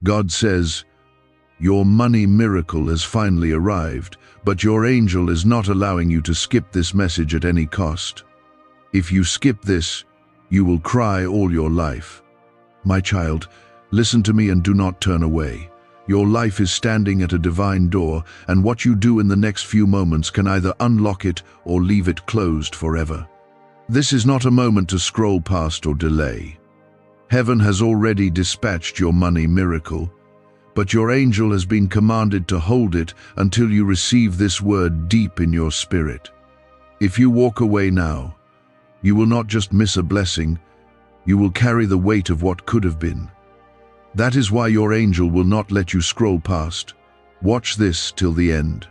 God says, "Your money miracle has finally arrived, but your angel is not allowing you to skip this message at any cost. If you skip this, you will cry all your life." My child, listen to me and do not turn away. Your life is standing at a divine door, and what you do in the next few moments can either unlock it or leave it closed forever. This is not a moment to scroll past or delay. Heaven has already dispatched your money miracle, but your angel has been commanded to hold it until you receive this word deep in your spirit. If you walk away now, you will not just miss a blessing, you will carry the weight of what could have been. That is why your angel will not let you scroll past. Watch this till the end.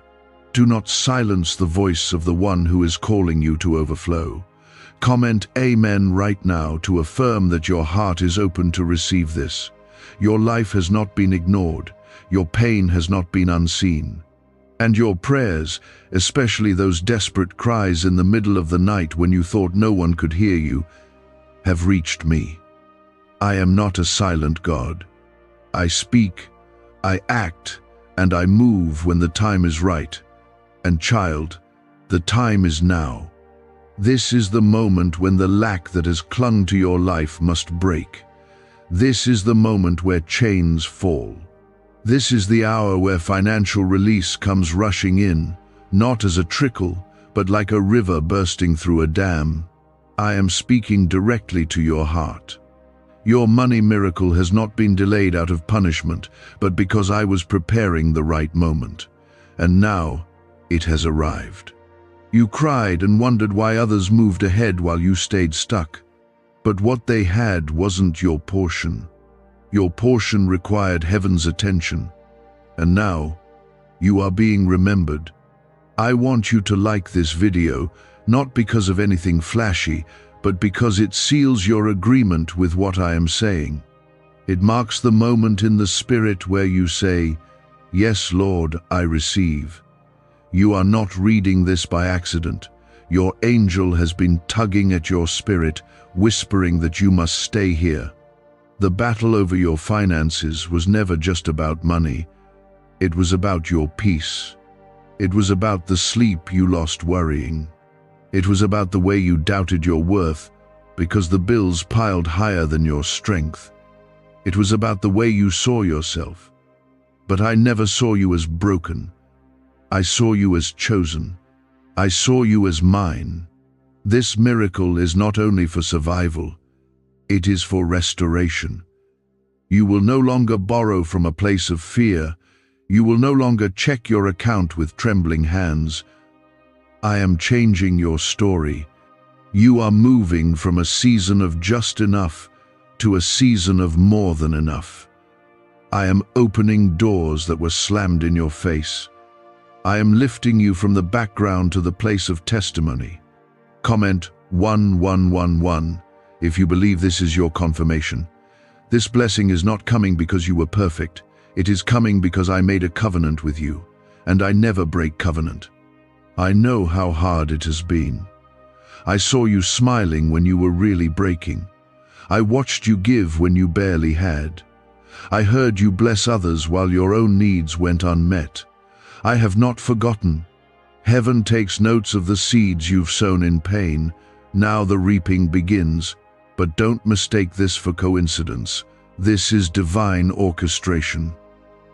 Do not silence the voice of the one who is calling you to overflow. Comment Amen right now to affirm that your heart is open to receive this. Your life has not been ignored. Your pain has not been unseen. And your prayers, especially those desperate cries in the middle of the night when you thought no one could hear you, have reached me. I am not a silent God. I speak, I act, and I move when the time is right. And child, the time is now. This is the moment when the lack that has clung to your life must break. This is the moment where chains fall. This is the hour where financial release comes rushing in, not as a trickle, but like a river bursting through a dam. I am speaking directly to your heart. Your money miracle has not been delayed out of punishment, but because I was preparing the right moment. And now, it has arrived. You cried and wondered why others moved ahead while you stayed stuck. But what they had wasn't your portion. Your portion required heaven's attention. And now, you are being remembered. I want you to like this video, not because of anything flashy, but because it seals your agreement with what I am saying. It marks the moment in the spirit where you say, "Yes, Lord, I receive." You are not reading this by accident. Your angel has been tugging at your spirit, whispering that you must stay here. The battle over your finances was never just about money. It was about your peace. It was about the sleep you lost worrying. It was about the way you doubted your worth because the bills piled higher than your strength. It was about the way you saw yourself. But I never saw you as broken. I saw you as chosen. I saw you as mine. This miracle is not only for survival, it is for restoration. You will no longer borrow from a place of fear. You will no longer check your account with trembling hands. I am changing your story. You are moving from a season of just enough to a season of more than enough. I am opening doors that were slammed in your face. I am lifting you from the background to the place of testimony. Comment 1111 if you believe this is your confirmation. This blessing is not coming because you were perfect. It is coming because I made a covenant with you, and I never break covenant. I know how hard it has been. I saw you smiling when you were really breaking. I watched you give when you barely had. I heard you bless others while your own needs went unmet. I have not forgotten. Heaven takes notes of the seeds you've sown in pain. Now the reaping begins. But don't mistake this for coincidence. This is divine orchestration.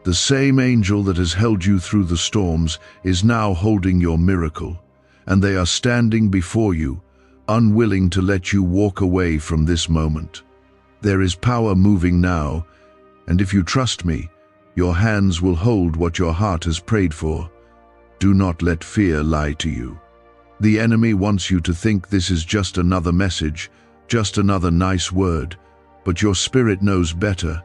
The same angel that has held you through the storms is now holding your miracle, and they are standing before you, unwilling to let you walk away from this moment. There is power moving now, and if you trust me, your hands will hold what your heart has prayed for. Do not let fear lie to you. The enemy wants you to think this is just another message, just another nice word, but your spirit knows better.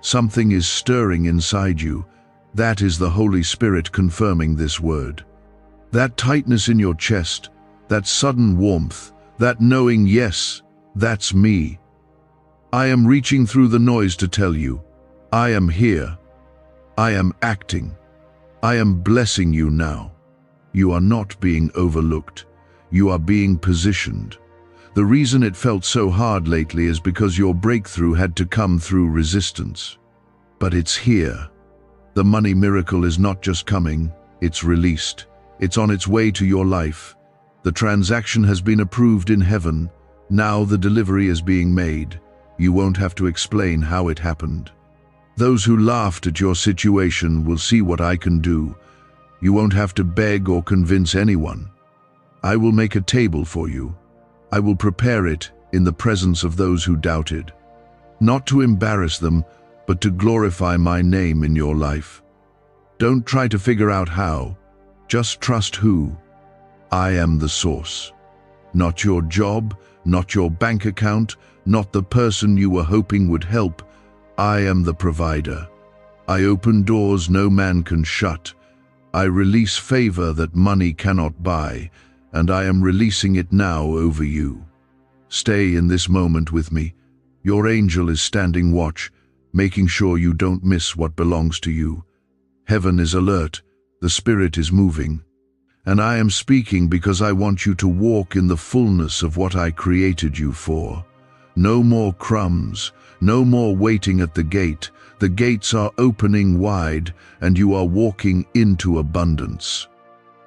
Something is stirring inside you. That is the Holy Spirit confirming this word. That tightness in your chest, that sudden warmth, that knowing, yes, that's me. I am reaching through the noise to tell you, I am here. I am acting. I am blessing you now. You are not being overlooked. You are being positioned. The reason it felt so hard lately is because your breakthrough had to come through resistance. But it's here. The money miracle is not just coming, it's released. It's on its way to your life. The transaction has been approved in heaven. Now the delivery is being made. You won't have to explain how it happened. Those who laughed at your situation will see what I can do. You won't have to beg or convince anyone. I will make a table for you. I will prepare it in the presence of those who doubted. Not to embarrass them, but to glorify my name in your life. Don't try to figure out how. Just trust who. I am the source. Not your job, not your bank account, not the person you were hoping would help. I am the provider. I open doors no man can shut. I release favor that money cannot buy, and I am releasing it now over you. Stay in this moment with me. Your angel is standing watch, making sure you don't miss what belongs to you. Heaven is alert, the Spirit is moving. And I am speaking because I want you to walk in the fullness of what I created you for. No more crumbs, no more waiting at the gate. The gates are opening wide, and you are walking into abundance.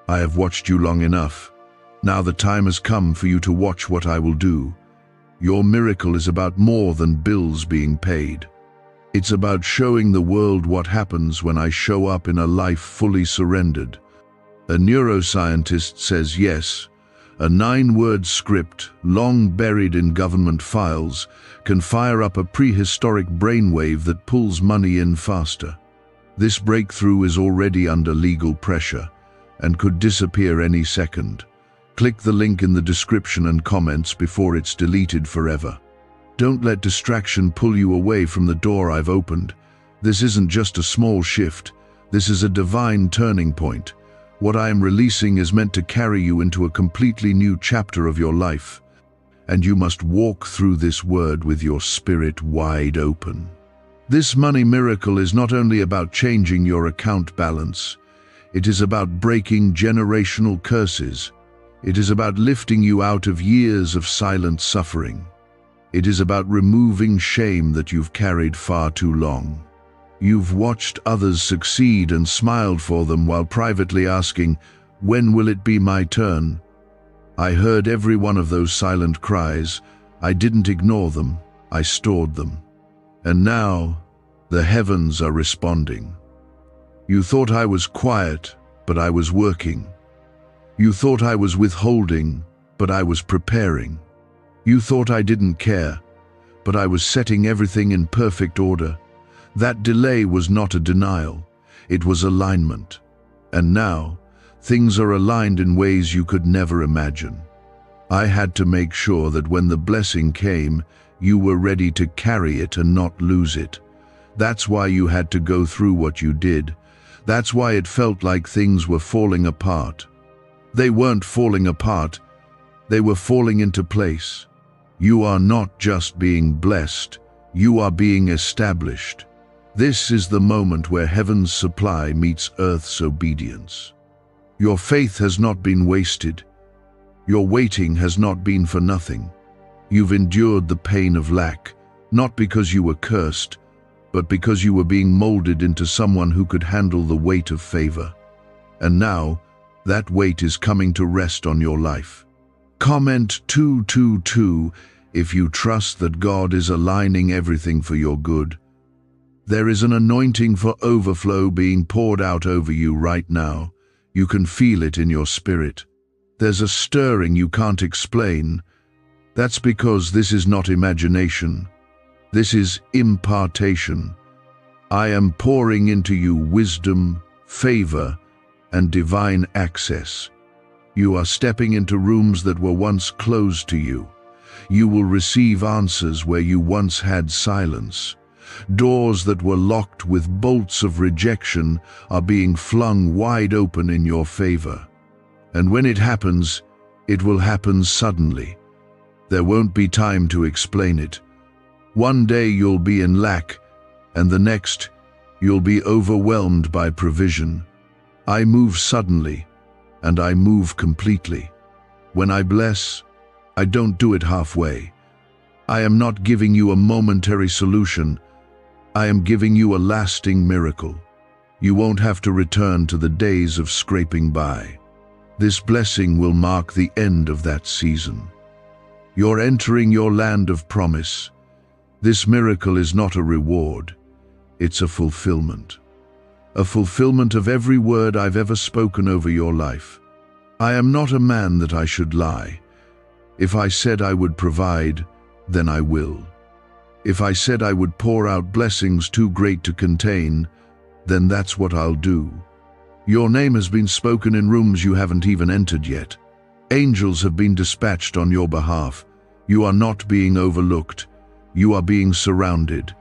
I have watched you long enough. Now the time has come for you to watch what I will do. Your miracle is about more than bills being paid. It's about showing the world what happens when I show up in a life fully surrendered. A neuroscientist says yes. A 9-word script, long buried in government files, can fire up a prehistoric brainwave that pulls money in faster. This breakthrough is already under legal pressure and could disappear any second. Click the link in the description and comments before it's deleted forever. Don't let distraction pull you away from the door I've opened. This isn't just a small shift. This is a divine turning point. What I am releasing is meant to carry you into a completely new chapter of your life. And you must walk through this word with your spirit wide open. This money miracle is not only about changing your account balance. It is about breaking generational curses. It is about lifting you out of years of silent suffering. It is about removing shame that you've carried far too long. You've watched others succeed and smiled for them while privately asking, "When will it be my turn?" I heard every one of those silent cries. I didn't ignore them, I stored them. And now, the heavens are responding. You thought I was quiet, but I was working. You thought I was withholding, but I was preparing. You thought I didn't care, but I was setting everything in perfect order. That delay was not a denial, it was alignment. And now, things are aligned in ways you could never imagine. I had to make sure that when the blessing came, you were ready to carry it and not lose it. That's why you had to go through what you did. That's why it felt like things were falling apart. They weren't falling apart, they were falling into place. You are not just being blessed, you are being established. This is the moment where heaven's supply meets earth's obedience. Your faith has not been wasted. Your waiting has not been for nothing. You've endured the pain of lack, not because you were cursed, but because you were being molded into someone who could handle the weight of favor. And now, that weight is coming to rest on your life. Comment 222 if you trust that God is aligning everything for your good. There is an anointing for overflow being poured out over you right now. You can feel it in your spirit. There's a stirring you can't explain. That's because this is not imagination. This is impartation. I am pouring into you wisdom, favor, and divine access. You are stepping into rooms that were once closed to you. You will receive answers where you once had silence. Doors that were locked with bolts of rejection are being flung wide open in your favor. And when it happens, it will happen suddenly. There won't be time to explain it. One day you'll be in lack, and the next, you'll be overwhelmed by provision. I move suddenly, and I move completely. When I bless, I don't do it halfway. I am not giving you a momentary solution. I am giving you a lasting miracle. You won't have to return to the days of scraping by. This blessing will mark the end of that season. You're entering your land of promise. This miracle is not a reward, it's a fulfillment. A fulfillment of every word I've ever spoken over your life. I am not a man that I should lie. If I said I would provide, then I will. If I said I would pour out blessings too great to contain, then that's what I'll do. Your name has been spoken in rooms you haven't even entered yet. Angels have been dispatched on your behalf. You are not being overlooked. You are being surrounded.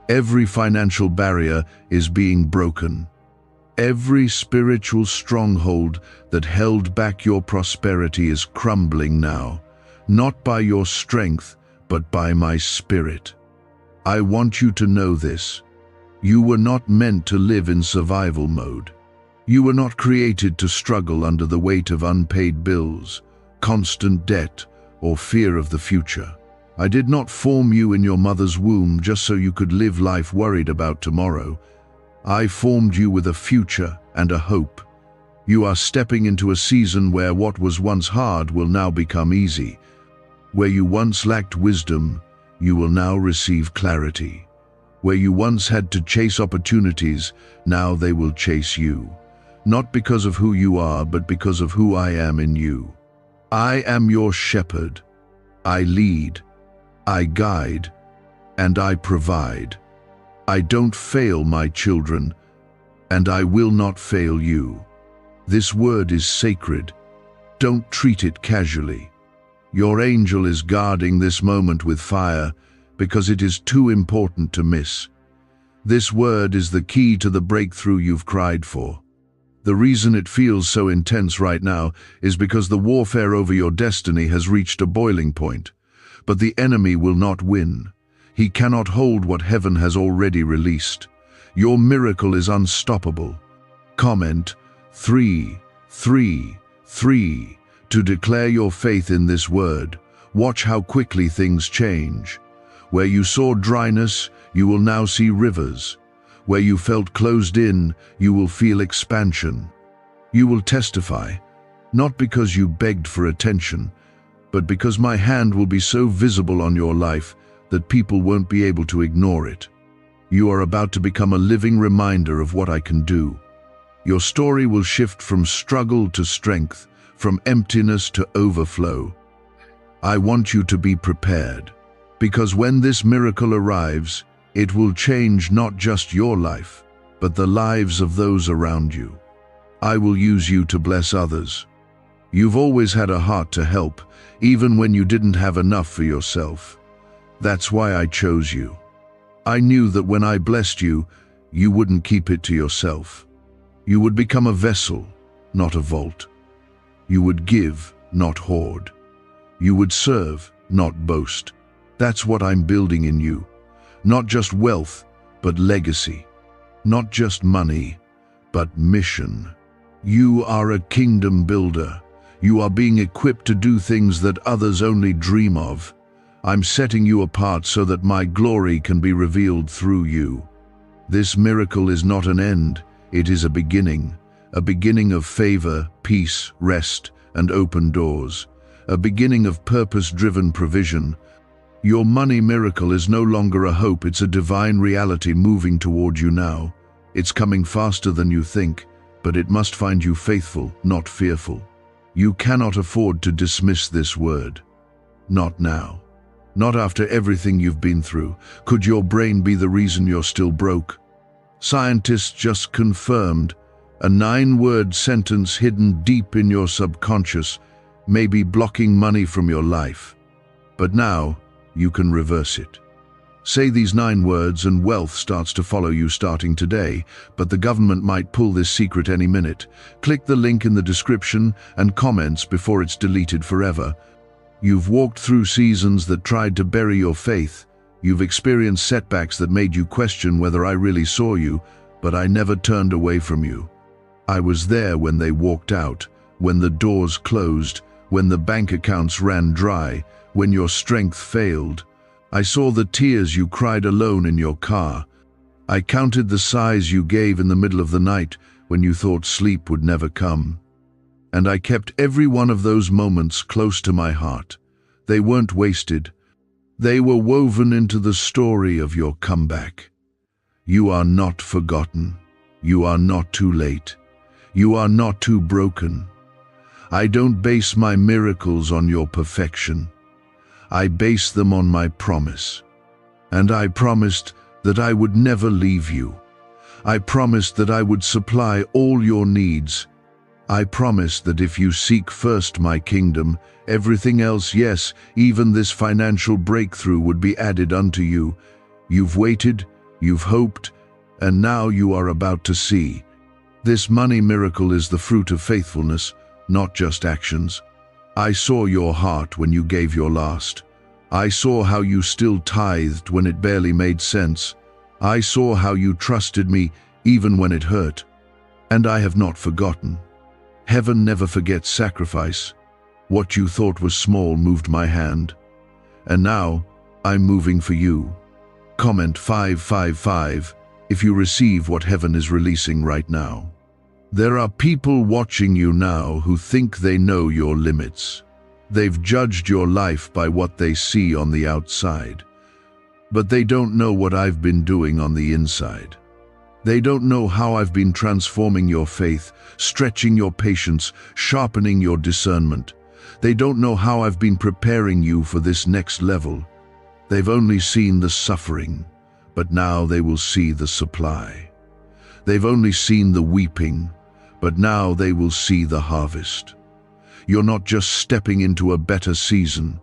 Every financial barrier is being broken. Every spiritual stronghold that held back your prosperity is crumbling now, not by your strength, but by my spirit. I want you to know this. You were not meant to live in survival mode. You were not created to struggle under the weight of unpaid bills, constant debt, or fear of the future. I did not form you in your mother's womb just so you could live life worried about tomorrow. I formed you with a future and a hope. You are stepping into a season where what was once hard will now become easy. Where you once lacked wisdom, you will now receive clarity. Where you once had to chase opportunities, now they will chase you. Not because of who you are, but because of who I am in you. I am your shepherd. I lead, I guide, and I provide. I don't fail my children, and I will not fail you. This word is sacred. Don't treat it casually. Your angel is guarding this moment with fire because it is too important to miss. This word is the key to the breakthrough you've cried for. The reason it feels so intense right now is because the warfare over your destiny has reached a boiling point. But the enemy will not win. He cannot hold what heaven has already released. Your miracle is unstoppable. Comment 333 to declare your faith in this word. Watch how quickly things change. Where you saw dryness, you will now see rivers. Where you felt closed in, you will feel expansion. You will testify, not because you begged for attention, but because my hand will be so visible on your life that people won't be able to ignore it. You are about to become a living reminder of what I can do. Your story will shift from struggle to strength, from emptiness to overflow. I want you to be prepared, because when this miracle arrives, it will change not just your life, but the lives of those around you. I will use you to bless others. You've always had a heart to help, even when you didn't have enough for yourself. That's why I chose you. I knew that when I blessed you, you wouldn't keep it to yourself. You would become a vessel, not a vault. You would give, not hoard. You would serve, not boast. That's what I'm building in you. Not just wealth, but legacy. Not just money, but mission. You are a kingdom builder. You are being equipped to do things that others only dream of. I'm setting you apart so that my glory can be revealed through you. This miracle is not an end, it is a beginning of favor, peace, rest, and open doors. A beginning of purpose-driven provision. Your money miracle is no longer a hope, it's a divine reality moving toward you now. It's coming faster than you think, but it must find you faithful, not fearful. You cannot afford to dismiss this word. Not now. Not after everything you've been through. Could your brain be the reason you're still broke? Scientists just confirmed a 9-word sentence hidden deep in your subconscious may be blocking money from your life. But now, you can reverse it. Say these 9 words and wealth starts to follow you starting today, but the government might pull this secret any minute. Click the link in the description and comments before it's deleted forever. You've walked through seasons that tried to bury your faith. You've experienced setbacks that made you question whether I really saw you, but I never turned away from you. I was there when they walked out, when the doors closed, when the bank accounts ran dry, when your strength failed. I saw the tears you cried alone in your car. I counted the sighs you gave in the middle of the night when you thought sleep would never come. And I kept every one of those moments close to my heart. They weren't wasted. They were woven into the story of your comeback. You are not forgotten. You are not too late. You are not too broken. I don't base my miracles on your perfection. I base them on my promise. And I promised that I would never leave you. I promised that I would supply all your needs. I promised that if you seek first my kingdom, everything else, yes, even this financial breakthrough would be added unto you. You've waited, you've hoped, and now you are about to see. This money miracle is the fruit of faithfulness, not just actions. I saw your heart when you gave your last. I saw how you still tithed when it barely made sense. I saw how you trusted me even when it hurt. And I have not forgotten. Heaven never forgets sacrifice. What you thought was small moved my hand. And now, I'm moving for you. Comment 555 if you receive what heaven is releasing right now. There are people watching you now who think they know your limits. They've judged your life by what they see on the outside. But they don't know what I've been doing on the inside. They don't know how I've been transforming your faith, stretching your patience, sharpening your discernment. They don't know how I've been preparing you for this next level. They've only seen the suffering, but now they will see the supply. They've only seen the weeping, but now they will see the harvest. You're not just stepping into a better season.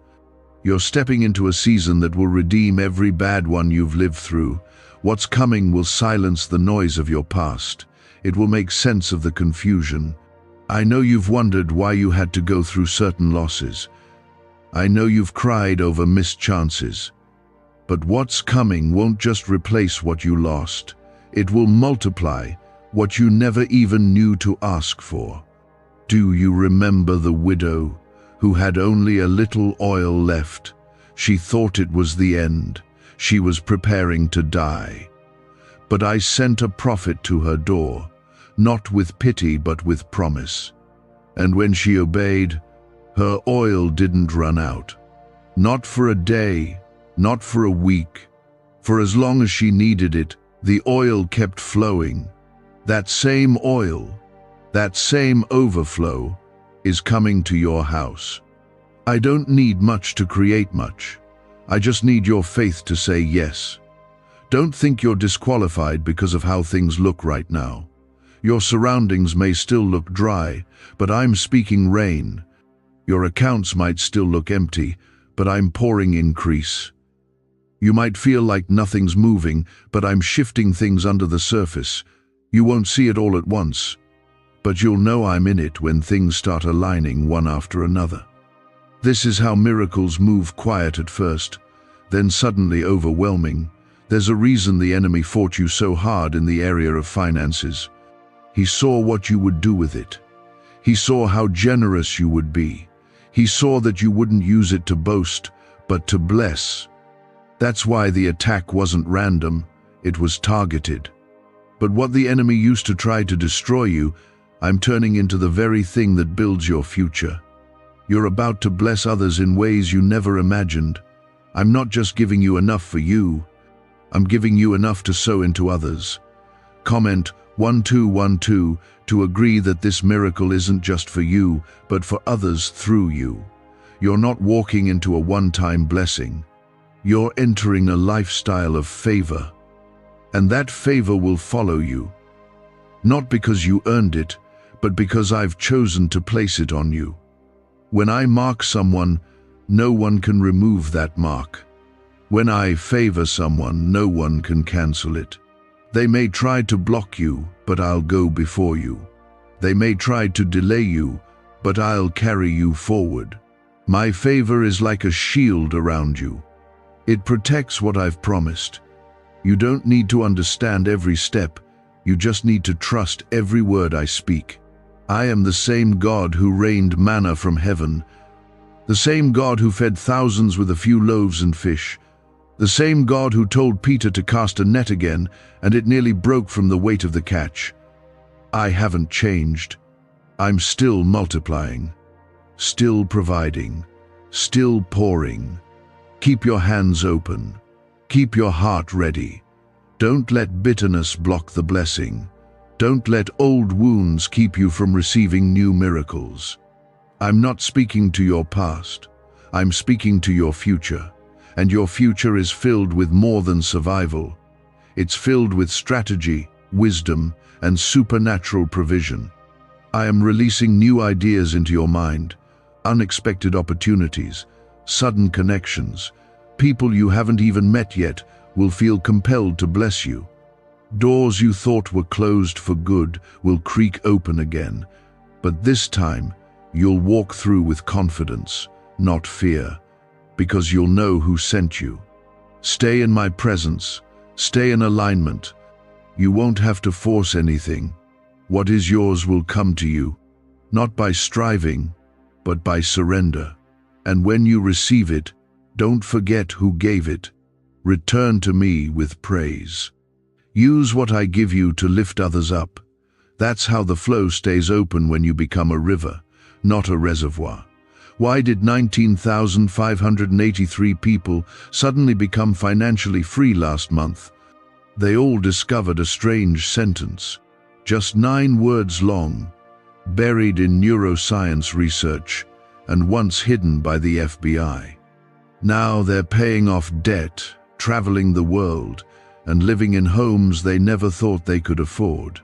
You're stepping into a season that will redeem every bad one you've lived through. What's coming will silence the noise of your past. It will make sense of the confusion. I know you've wondered why you had to go through certain losses. I know you've cried over missed chances. But what's coming won't just replace what you lost. It will multiply what you never even knew to ask for. Do you remember the widow who had only a little oil left? She thought it was the end. She was preparing to die. But I sent a prophet to her door, not with pity but with promise. And when she obeyed, her oil didn't run out. Not for a day, not for a week. For as long as she needed it, the oil kept flowing. That same oil, that same overflow, is coming to your house. I don't need much to create much. I just need your faith to say yes. Don't think you're disqualified because of how things look right now. Your surroundings may still look dry, but I'm speaking rain. Your accounts might still look empty, but I'm pouring increase. You might feel like nothing's moving, but I'm shifting things under the surface. You won't see it all at once, but you'll know I'm in it when things start aligning one after another. This is how miracles move quiet at first, then suddenly overwhelming. There's a reason the enemy fought you so hard in the area of finances. He saw what you would do with it. He saw how generous you would be. He saw that you wouldn't use it to boast, but to bless. That's why the attack wasn't random, it was targeted. But what the enemy used to try to destroy you, I'm turning into the very thing that builds your future. You're about to bless others in ways you never imagined. I'm not just giving you enough for you, I'm giving you enough to sow into others. Comment 1212 to agree that this miracle isn't just for you, but for others through you. You're not walking into a one-time blessing. You're entering a lifestyle of favor. And that favor will follow you. Not because you earned it, but because I've chosen to place it on you. When I mark someone, no one can remove that mark. When I favor someone, no one can cancel it. They may try to block you, but I'll go before you. They may try to delay you, but I'll carry you forward. My favor is like a shield around you. It protects what I've promised. You don't need to understand every step. You just need to trust every word I speak. I am the same God who rained manna from heaven, the same God who fed thousands with a few loaves and fish, The same God who told Peter to cast a net again, and it nearly broke from the weight of the catch. I haven't changed. I'm still multiplying, still providing, still pouring. Keep your hands open. Keep your heart ready. Don't let bitterness block the blessing. Don't let old wounds keep you from receiving new miracles. I'm not speaking to your past. I'm speaking to your future. And your future is filled with more than survival. It's filled with strategy, wisdom, and supernatural provision. I am releasing new ideas into your mind, unexpected opportunities, sudden connections. People you haven't even met yet will feel compelled to bless you. Doors you thought were closed for good will creak open again, but this time you'll walk through with confidence, not fear, because you'll know who sent you. Stay in my presence, stay in alignment. You won't have to force anything. What is yours will come to you, not by striving, but by surrender. And when you receive it, don't forget who gave it. Return to me with praise. Use what I give you to lift others up. That's how the flow stays open when you become a river, not a reservoir. Why did 19,583 people suddenly become financially free last month? They all discovered a strange sentence, just 9 words long, buried in neuroscience research and once hidden by the FBI. Now they're paying off debt, traveling the world, and living in homes they never thought they could afford.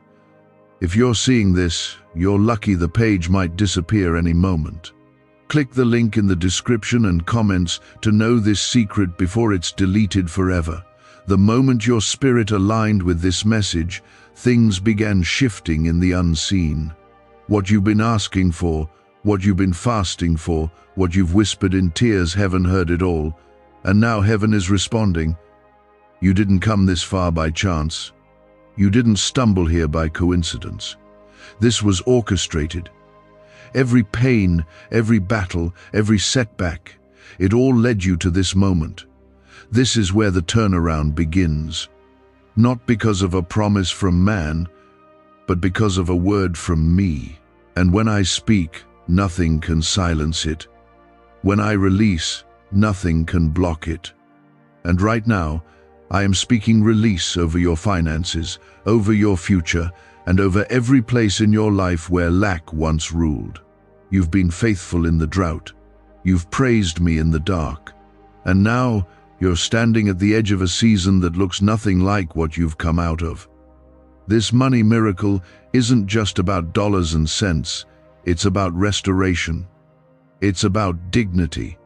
If you're seeing this, you're lucky. The page might disappear any moment. Click the link in the description and comments to know this secret before it's deleted forever. The moment your spirit aligned with this message, things began shifting in the unseen. What you've been asking for, what you've been fasting for, what you've whispered in tears, heaven heard it all. And now heaven is responding. You didn't come this far by chance. You didn't stumble here by coincidence. This was orchestrated. Every pain, every battle, every setback, it all led you to this moment. This is where the turnaround begins. Not because of a promise from man, but because of a word from me. And when I speak, nothing can silence it. When I release, nothing can block it. And right now, I am speaking release over your finances, over your future, and over every place in your life where lack once ruled. You've been faithful in the drought. You've praised me in the dark. And now, you're standing at the edge of a season that looks nothing like what you've come out of. This money miracle isn't just about dollars and cents. It's about restoration. It's about dignity.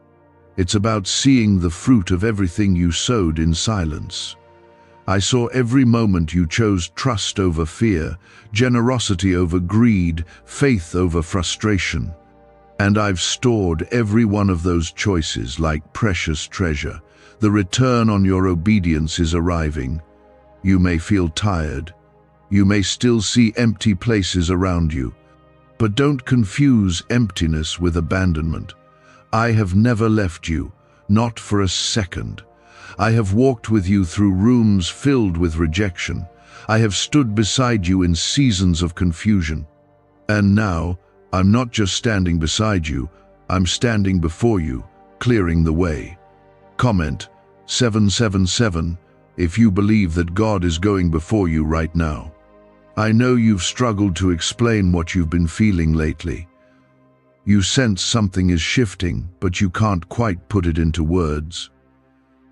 It's about seeing the fruit of everything you sowed in silence. I saw every moment you chose trust over fear, generosity over greed, faith over frustration. And I've stored every one of those choices like precious treasure. The return on your obedience is arriving. You may feel tired. You may still see empty places around you. But don't confuse emptiness with abandonment. I have never left you, not for a second. I have walked with you through rooms filled with rejection. I have stood beside you in seasons of confusion. And now, I'm not just standing beside you, I'm standing before you, clearing the way. Comment 777 if you believe that God is going before you right now. I know you've struggled to explain what you've been feeling lately. You sense something is shifting, but you can't quite put it into words.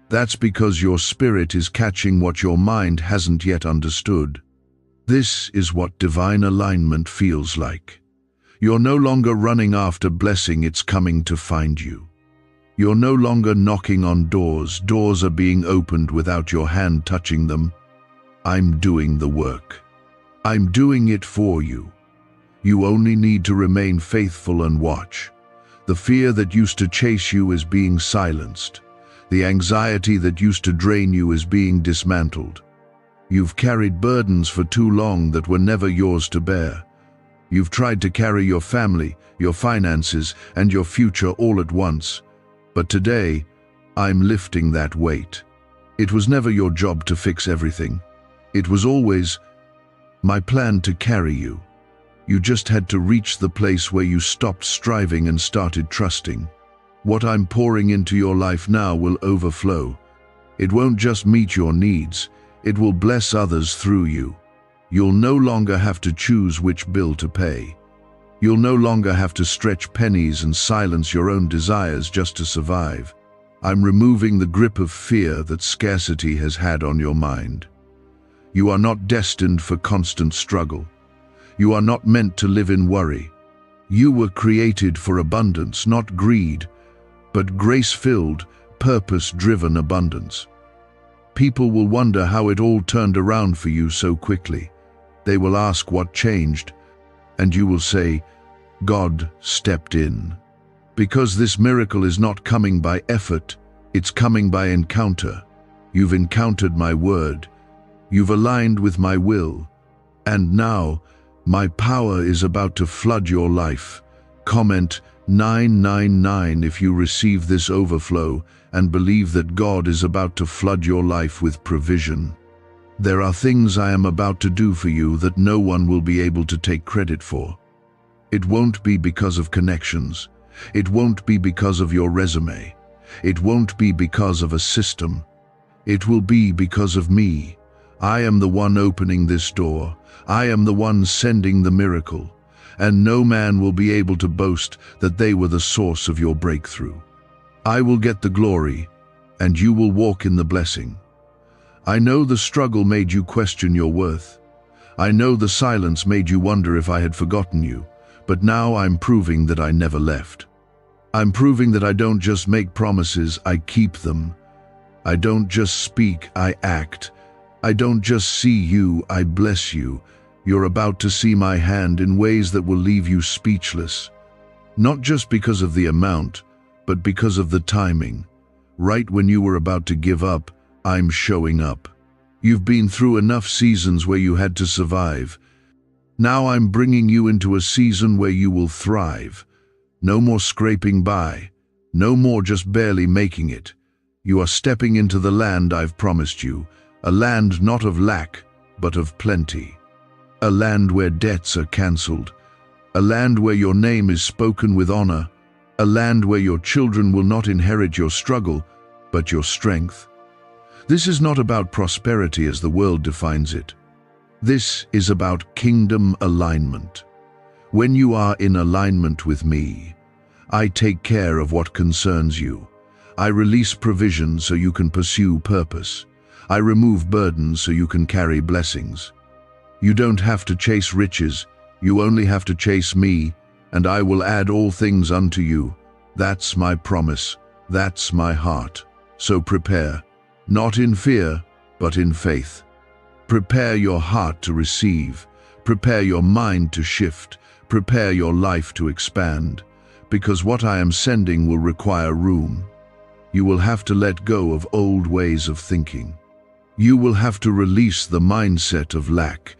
That's because your spirit is catching what your mind hasn't yet understood. This is what divine alignment feels like. You're no longer running after blessing, it's coming to find you. You're no longer knocking on doors. Doors are being opened without your hand touching them. I'm doing the work. I'm doing it for you. You only need to remain faithful and watch. The fear that used to chase you is being silenced. The anxiety that used to drain you is being dismantled. You've carried burdens for too long that were never yours to bear. You've tried to carry your family, your finances, and your future all at once. But today, I'm lifting that weight. It was never your job to fix everything. It was always my plan to carry you. You just had to reach the place where you stopped striving and started trusting. What I'm pouring into your life now will overflow. It won't just meet your needs, it will bless others through you. You'll no longer have to choose which bill to pay. You'll no longer have to stretch pennies and silence your own desires just to survive. I'm removing the grip of fear that scarcity has had on your mind. You are not destined for constant struggle. You are not meant to live in worry. You were created for abundance, not greed, but grace-filled, purpose-driven abundance. People will wonder how it all turned around for you so quickly. They will ask what changed, and you will say, God stepped in. Because this miracle is not coming by effort, it's coming by encounter. You've encountered my word. You've aligned with my will. And now, my power is about to flood your life. Comment 999 if you receive this overflow and believe that God is about to flood your life with provision. There are things I am about to do for you that no one will be able to take credit for. It won't be because of connections. It won't be because of your resume. It won't be because of a system. It will be because of me. I am the one opening this door. I am the one sending the miracle. And no man will be able to boast that they were the source of your breakthrough. I will get the glory, and you will walk in the blessing. I know the struggle made you question your worth. I know the silence made you wonder if I had forgotten you, but now I'm proving that I never left. I'm proving that I don't just make promises, I keep them. I don't just speak, I act. I don't just see you, I bless you. You're about to see my hand in ways that will leave you speechless. Not just because of the amount, but because of the timing. Right when you were about to give up, I'm showing up. You've been through enough seasons where you had to survive. Now I'm bringing you into a season where you will thrive. No more scraping by. No more just barely making it. You are stepping into the land I've promised you, a land not of lack, but of plenty. A land where debts are cancelled. A land where your name is spoken with honor. A land where your children will not inherit your struggle, but your strength. This is not about prosperity as the world defines it. This is about kingdom alignment. When you are in alignment with me, I take care of what concerns you. I release provision so you can pursue purpose. I remove burdens so you can carry blessings. You don't have to chase riches, you only have to chase me, and I will add all things unto you. That's my promise, that's my heart. So prepare, not in fear, but in faith. Prepare your heart to receive, prepare your mind to shift, prepare your life to expand, because what I am sending will require room. You will have to let go of old ways of thinking. You will have to release the mindset of lack.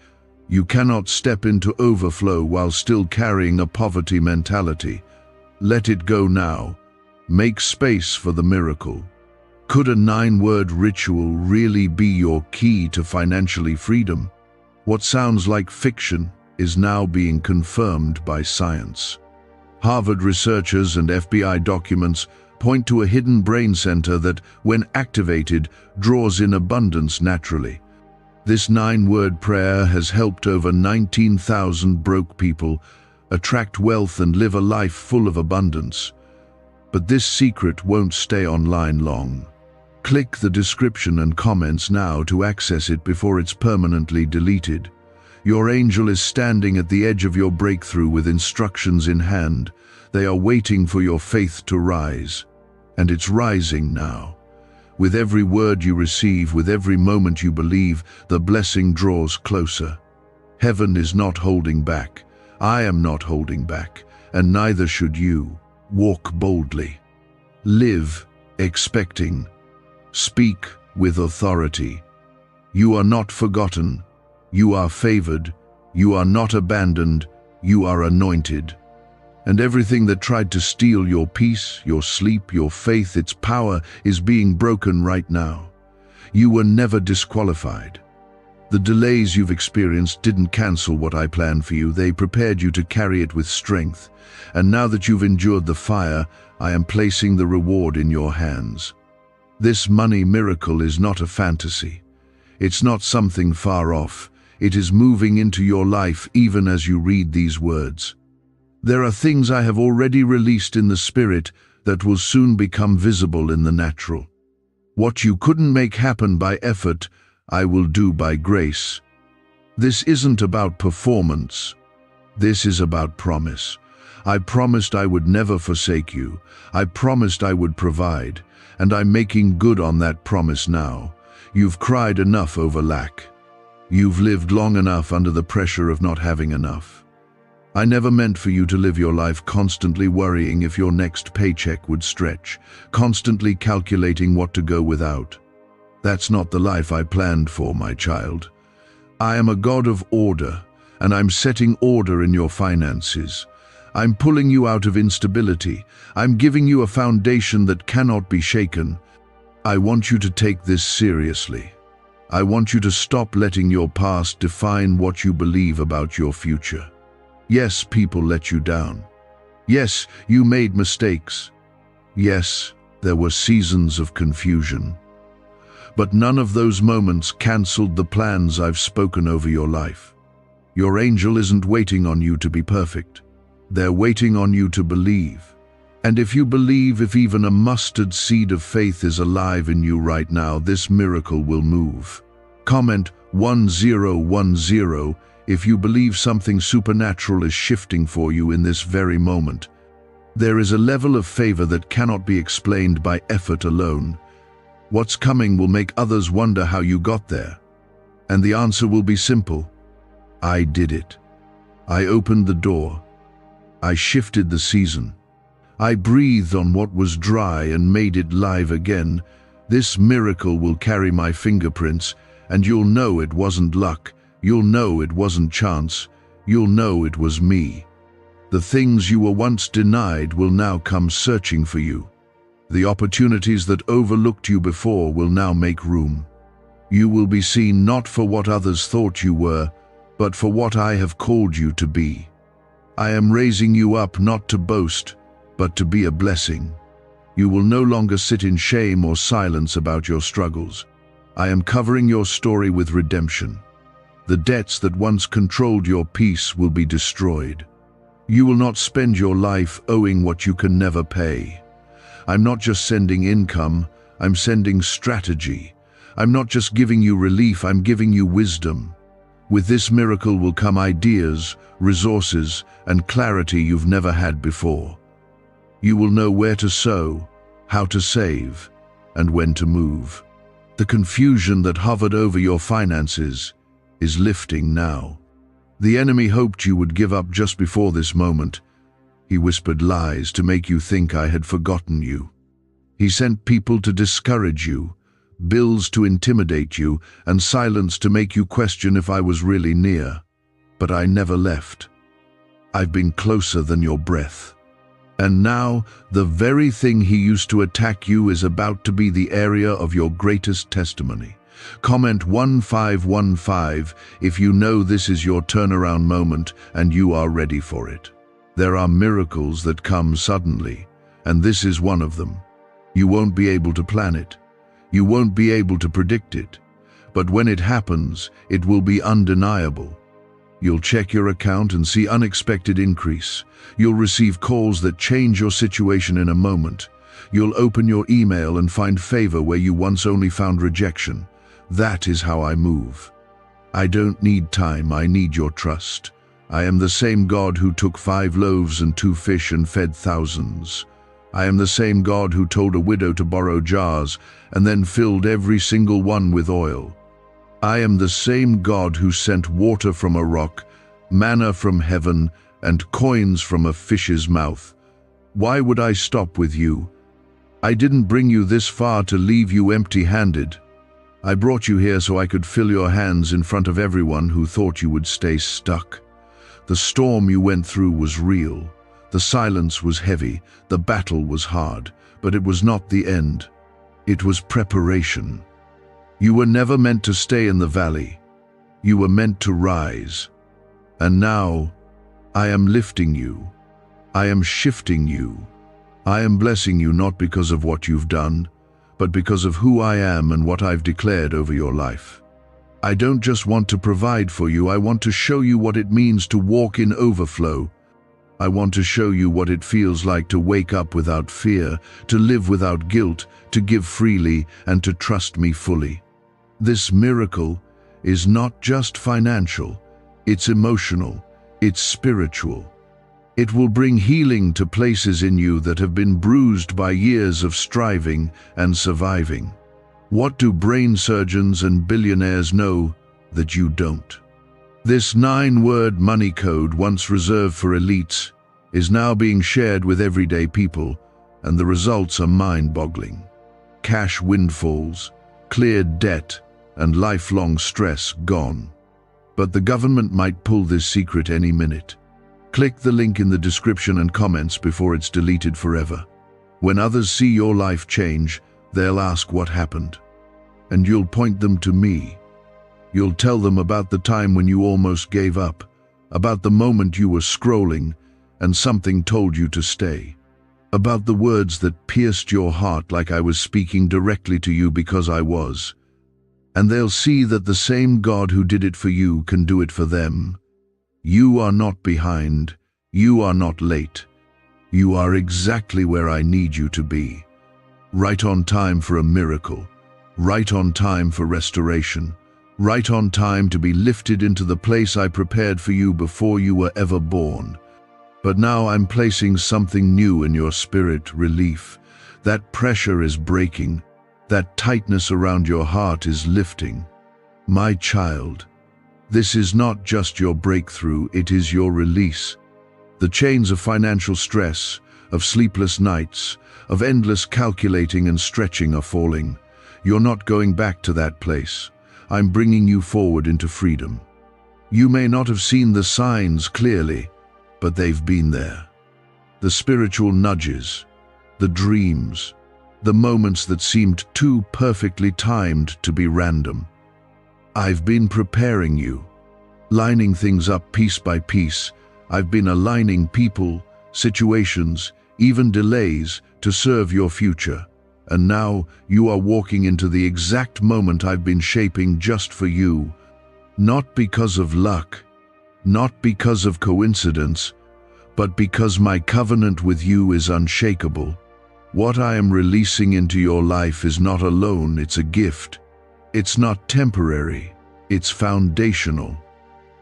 You cannot step into overflow while still carrying a poverty mentality. Let it go now. Make space for the miracle. Could a 9-word ritual really be your key to financially freedom? What sounds like fiction is now being confirmed by science. Harvard researchers and FBI documents point to a hidden brain center that, when activated, draws in abundance naturally. This 9-word prayer has helped over 19,000 broke people attract wealth and live a life full of abundance. But this secret won't stay online long. Click the description and comments now to access it before it's permanently deleted. Your angel is standing at the edge of your breakthrough with instructions in hand. They are waiting for your faith to rise. And it's rising now. With every word you receive, with every moment you believe, the blessing draws closer. Heaven is not holding back. I am not holding back, and neither should you. Walk boldly. Live expecting. Speak with authority. You are not forgotten. You are favored. You are not abandoned. You are anointed. And everything that tried to steal your peace, your sleep, your faith, its power is being broken right now. You were never disqualified. The delays you've experienced didn't cancel what I planned for you. They prepared you to carry it with strength. And now that you've endured the fire, I am placing the reward in your hands. This money miracle is not a fantasy. It's not something far off. It is moving into your life even as you read these words. There are things I have already released in the spirit that will soon become visible in the natural. What you couldn't make happen by effort, I will do by grace. This isn't about performance. This is about promise. I promised I would never forsake you. I promised I would provide, and I'm making good on that promise now. You've cried enough over lack. You've lived long enough under the pressure of not having enough. I never meant for you to live your life constantly worrying if your next paycheck would stretch, constantly calculating what to go without. That's not the life I planned for, my child. I am a God of order, and I'm setting order in your finances. I'm pulling you out of instability. I'm giving you a foundation that cannot be shaken. I want you to take this seriously. I want you to stop letting your past define what you believe about your future. Yes, people let you down. Yes, you made mistakes. Yes, there were seasons of confusion. But none of those moments canceled the plans I've spoken over your life. Your angel isn't waiting on you to be perfect. They're waiting on you to believe. And if you believe, if even a mustard seed of faith is alive in you right now, this miracle will move. Comment 1010 if you believe something supernatural is shifting for you in this very moment. There is a level of favor that cannot be explained by effort alone. What's coming will make others wonder how you got there. And the answer will be simple. I did it. I opened the door. I shifted the season. I breathed on what was dry and made it live again. This miracle will carry my fingerprints, and you'll know it wasn't luck. You'll know it wasn't chance. You'll know it was me. The things you were once denied will now come searching for you. The opportunities that overlooked you before will now make room. You will be seen not for what others thought you were, but for what I have called you to be. I am raising you up not to boast, but to be a blessing. You will no longer sit in shame or silence about your struggles. I am covering your story with redemption. The debts that once controlled your peace will be destroyed. You will not spend your life owing what you can never pay. I'm not just sending income, I'm sending strategy. I'm not just giving you relief, I'm giving you wisdom. With this miracle will come ideas, resources, and clarity you've never had before. You will know where to sow, how to save, and when to move. The confusion that hovered over your finances is lifting now. The enemy hoped you would give up just before this moment. He whispered lies to make you think I had forgotten you. He sent people to discourage you, bills to intimidate you, and silence to make you question if I was really near. But I never left. I've been closer than your breath. And now, the very thing he used to attack you is about to be the area of your greatest testimony. Comment 1515 if you know this is your turnaround moment and you are ready for it. There are miracles that come suddenly, and this is one of them. You won't be able to plan it. You won't be able to predict it. But when it happens, it will be undeniable. You'll check your account and see unexpected increase. You'll receive calls that change your situation in a moment. You'll open your email and find favor where you once only found rejection. That is how I move. I don't need time, I need your trust. I am the same God who took 5 loaves and 2 fish and fed thousands. I am the same God who told a widow to borrow jars and then filled every single one with oil. I am the same God who sent water from a rock, manna from heaven, and coins from a fish's mouth. Why would I stop with you? I didn't bring you this far to leave you empty-handed. I brought you here so I could fill your hands in front of everyone who thought you would stay stuck. The storm you went through was real. The silence was heavy. The battle was hard. But it was not the end. It was preparation. You were never meant to stay in the valley. You were meant to rise. And now, I am lifting you. I am shifting you. I am blessing you not because of what you've done, but because of who I am and what I've declared over your life. I don't just want to provide for you, I want to show you what it means to walk in overflow. I want to show you what it feels like to wake up without fear, to live without guilt, to give freely, and to trust me fully. This miracle is not just financial, it's emotional, it's spiritual. It will bring healing to places in you that have been bruised by years of striving and surviving. What do brain surgeons and billionaires know that you don't? This 9-word money code, once reserved for elites, is now being shared with everyday people, and the results are mind-boggling. Cash windfalls, cleared debt, and lifelong stress gone. But the government might pull this secret any minute. Click the link in the description and comments before it's deleted forever. When others see your life change, they'll ask what happened. And you'll point them to me. You'll tell them about the time when you almost gave up, about the moment you were scrolling and something told you to stay, about the words that pierced your heart like I was speaking directly to you because I was. And they'll see that the same God who did it for you can do it for them. You are not behind. You are not late. You are exactly where I need you to be. Right on time for a miracle. Right on time for restoration. Right on time to be lifted into the place I prepared for you before you were ever born. But now I'm placing something new in your spirit, relief. That pressure is breaking. That tightness around your heart is lifting. My child, this is not just your breakthrough, it is your release. The chains of financial stress, of sleepless nights, of endless calculating and stretching are falling. You're not going back to that place. I'm bringing you forward into freedom. You may not have seen the signs clearly, but they've been there. The spiritual nudges, the dreams, the moments that seemed too perfectly timed to be random. I've been preparing you, lining things up piece by piece. I've been aligning people, situations, even delays to serve your future. And now you are walking into the exact moment I've been shaping just for you. Not because of luck, not because of coincidence, but because my covenant with you is unshakable. What I am releasing into your life is not a loan, it's a gift. It's not temporary, it's foundational.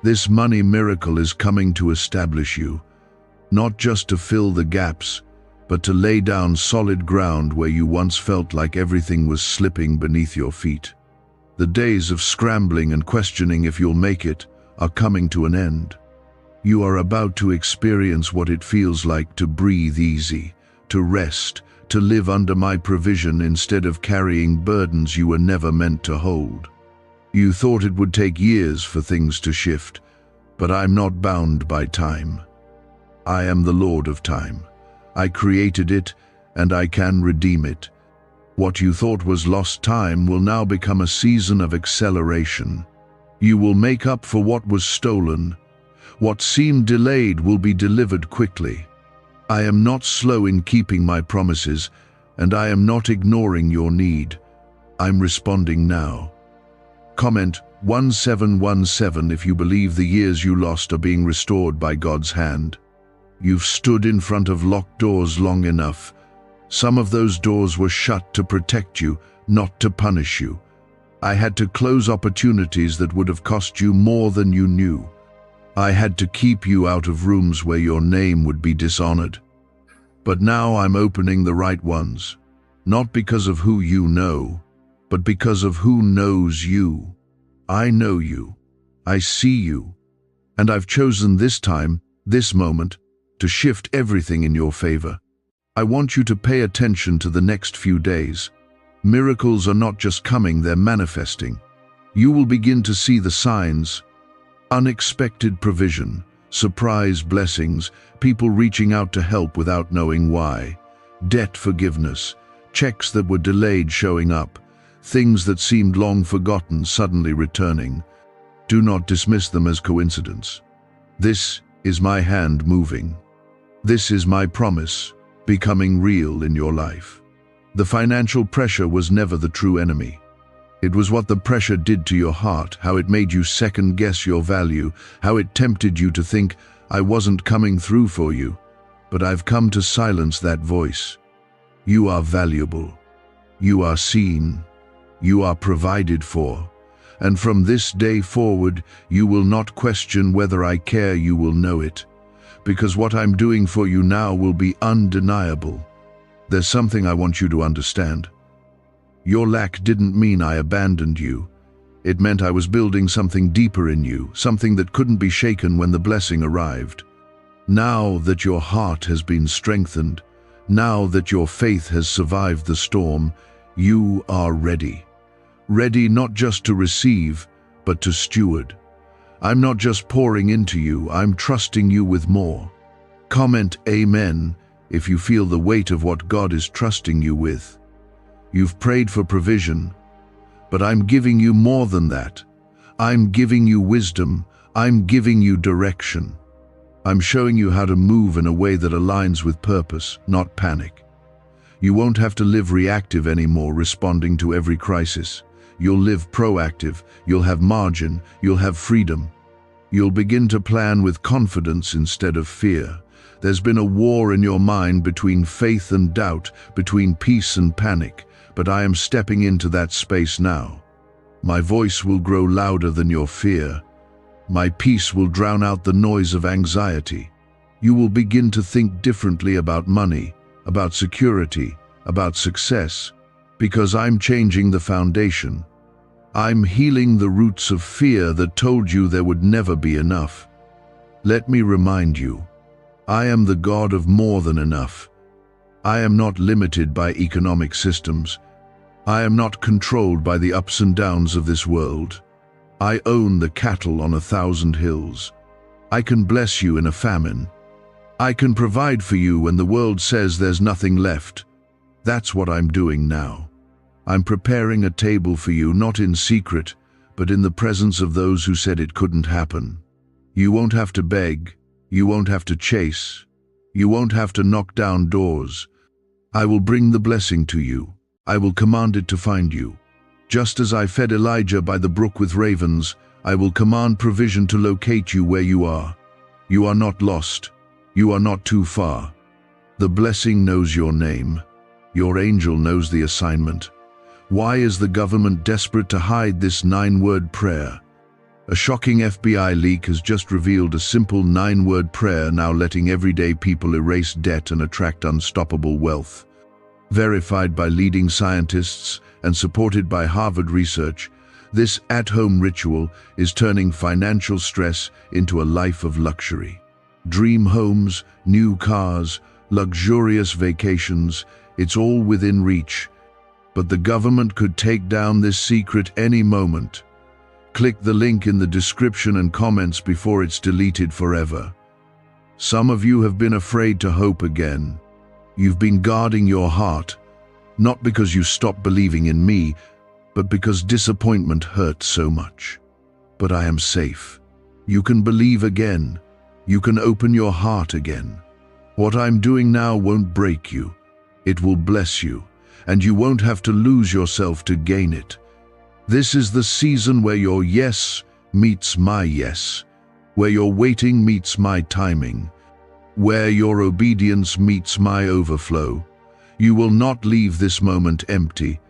This money miracle is coming to establish you, not just to fill the gaps, but to lay down solid ground where you once felt like everything was slipping beneath your feet. The days of scrambling and questioning if you'll make it are coming to an end. You are about to experience what it feels like to breathe easy, to rest, to live under my provision instead of carrying burdens you were never meant to hold. You thought it would take years for things to shift, but I'm not bound by time. I am the Lord of time. I created it, and I can redeem it. What you thought was lost time will now become a season of acceleration. You will make up for what was stolen. What seemed delayed will be delivered quickly. I am not slow in keeping my promises, and I am not ignoring your need. I'm responding now. Comment 1717 if you believe the years you lost are being restored by God's hand. You've stood in front of locked doors long enough. Some of those doors were shut to protect you, not to punish you. I had to close opportunities that would have cost you more than you knew. I had to keep you out of rooms where your name would be dishonored. But now I'm opening the right ones, not because of who you know, but because of who knows you. I know you. I see you. And I've chosen this time, this moment, to shift everything in your favor. I want you to pay attention to the next few days. Miracles are not just coming, they're manifesting. You will begin to see the signs. Unexpected provision, surprise blessings, people reaching out to help without knowing why, debt forgiveness, checks that were delayed showing up, things that seemed long forgotten suddenly returning. Do not dismiss them as coincidence. This is my hand moving. This is my promise becoming real in your life. The financial pressure was never the true enemy. It was what the pressure did to your heart, how it made you second-guess your value, how it tempted you to think, I wasn't coming through for you. But I've come to silence that voice. You are valuable. You are seen. You are provided for. And from this day forward, you will not question whether I care, you will know it. Because what I'm doing for you now will be undeniable. There's something I want you to understand. Your lack didn't mean I abandoned you. It meant I was building something deeper in you, something that couldn't be shaken when the blessing arrived. Now that your heart has been strengthened, now that your faith has survived the storm, you are ready. Ready not just to receive, but to steward. I'm not just pouring into you, I'm trusting you with more. Comment Amen if you feel the weight of what God is trusting you with. You've prayed for provision, but I'm giving you more than that. I'm giving you wisdom. I'm giving you direction. I'm showing you how to move in a way that aligns with purpose, not panic. You won't have to live reactive anymore, responding to every crisis. You'll live proactive. You'll have margin. You'll have freedom. You'll begin to plan with confidence instead of fear. There's been a war in your mind between faith and doubt, between peace and panic. But I am stepping into that space now. My voice will grow louder than your fear. My peace will drown out the noise of anxiety. You will begin to think differently about money, about security, about success, because I'm changing the foundation. I'm healing the roots of fear that told you there would never be enough. Let me remind you, I am the God of more than enough. I am not limited by economic systems. I am not controlled by the ups and downs of this world. I own the cattle on 1,000 hills. I can bless you in a famine. I can provide for you when the world says there's nothing left. That's what I'm doing now. I'm preparing a table for you, not in secret, but in the presence of those who said it couldn't happen. You won't have to beg. You won't have to chase. You won't have to knock down doors. I will bring the blessing to you. I will command it to find you. Just as I fed Elijah by the brook with ravens, I will command provision to locate you where you are. You are not lost. You are not too far. The blessing knows your name. Your angel knows the assignment. Why is the government desperate to hide this 9-word prayer? A shocking FBI leak has just revealed a simple 9-word prayer now letting everyday people erase debt and attract unstoppable wealth. Verified by leading scientists and supported by Harvard research, this at-home ritual is turning financial stress into a life of luxury. Dream homes, new cars, luxurious vacations, it's all within reach. But the government could take down this secret any moment. Click the link in the description and comments before it's deleted forever. Some of you have been afraid to hope again. You've been guarding your heart, not because you stopped believing in me, but because disappointment hurt so much. But I am safe. You can believe again. You can open your heart again. What I'm doing now won't break you. It will bless you, and you won't have to lose yourself to gain it. This is the season where your yes meets my yes, where your waiting meets my timing, where your obedience meets my overflow. You will not leave this moment empty.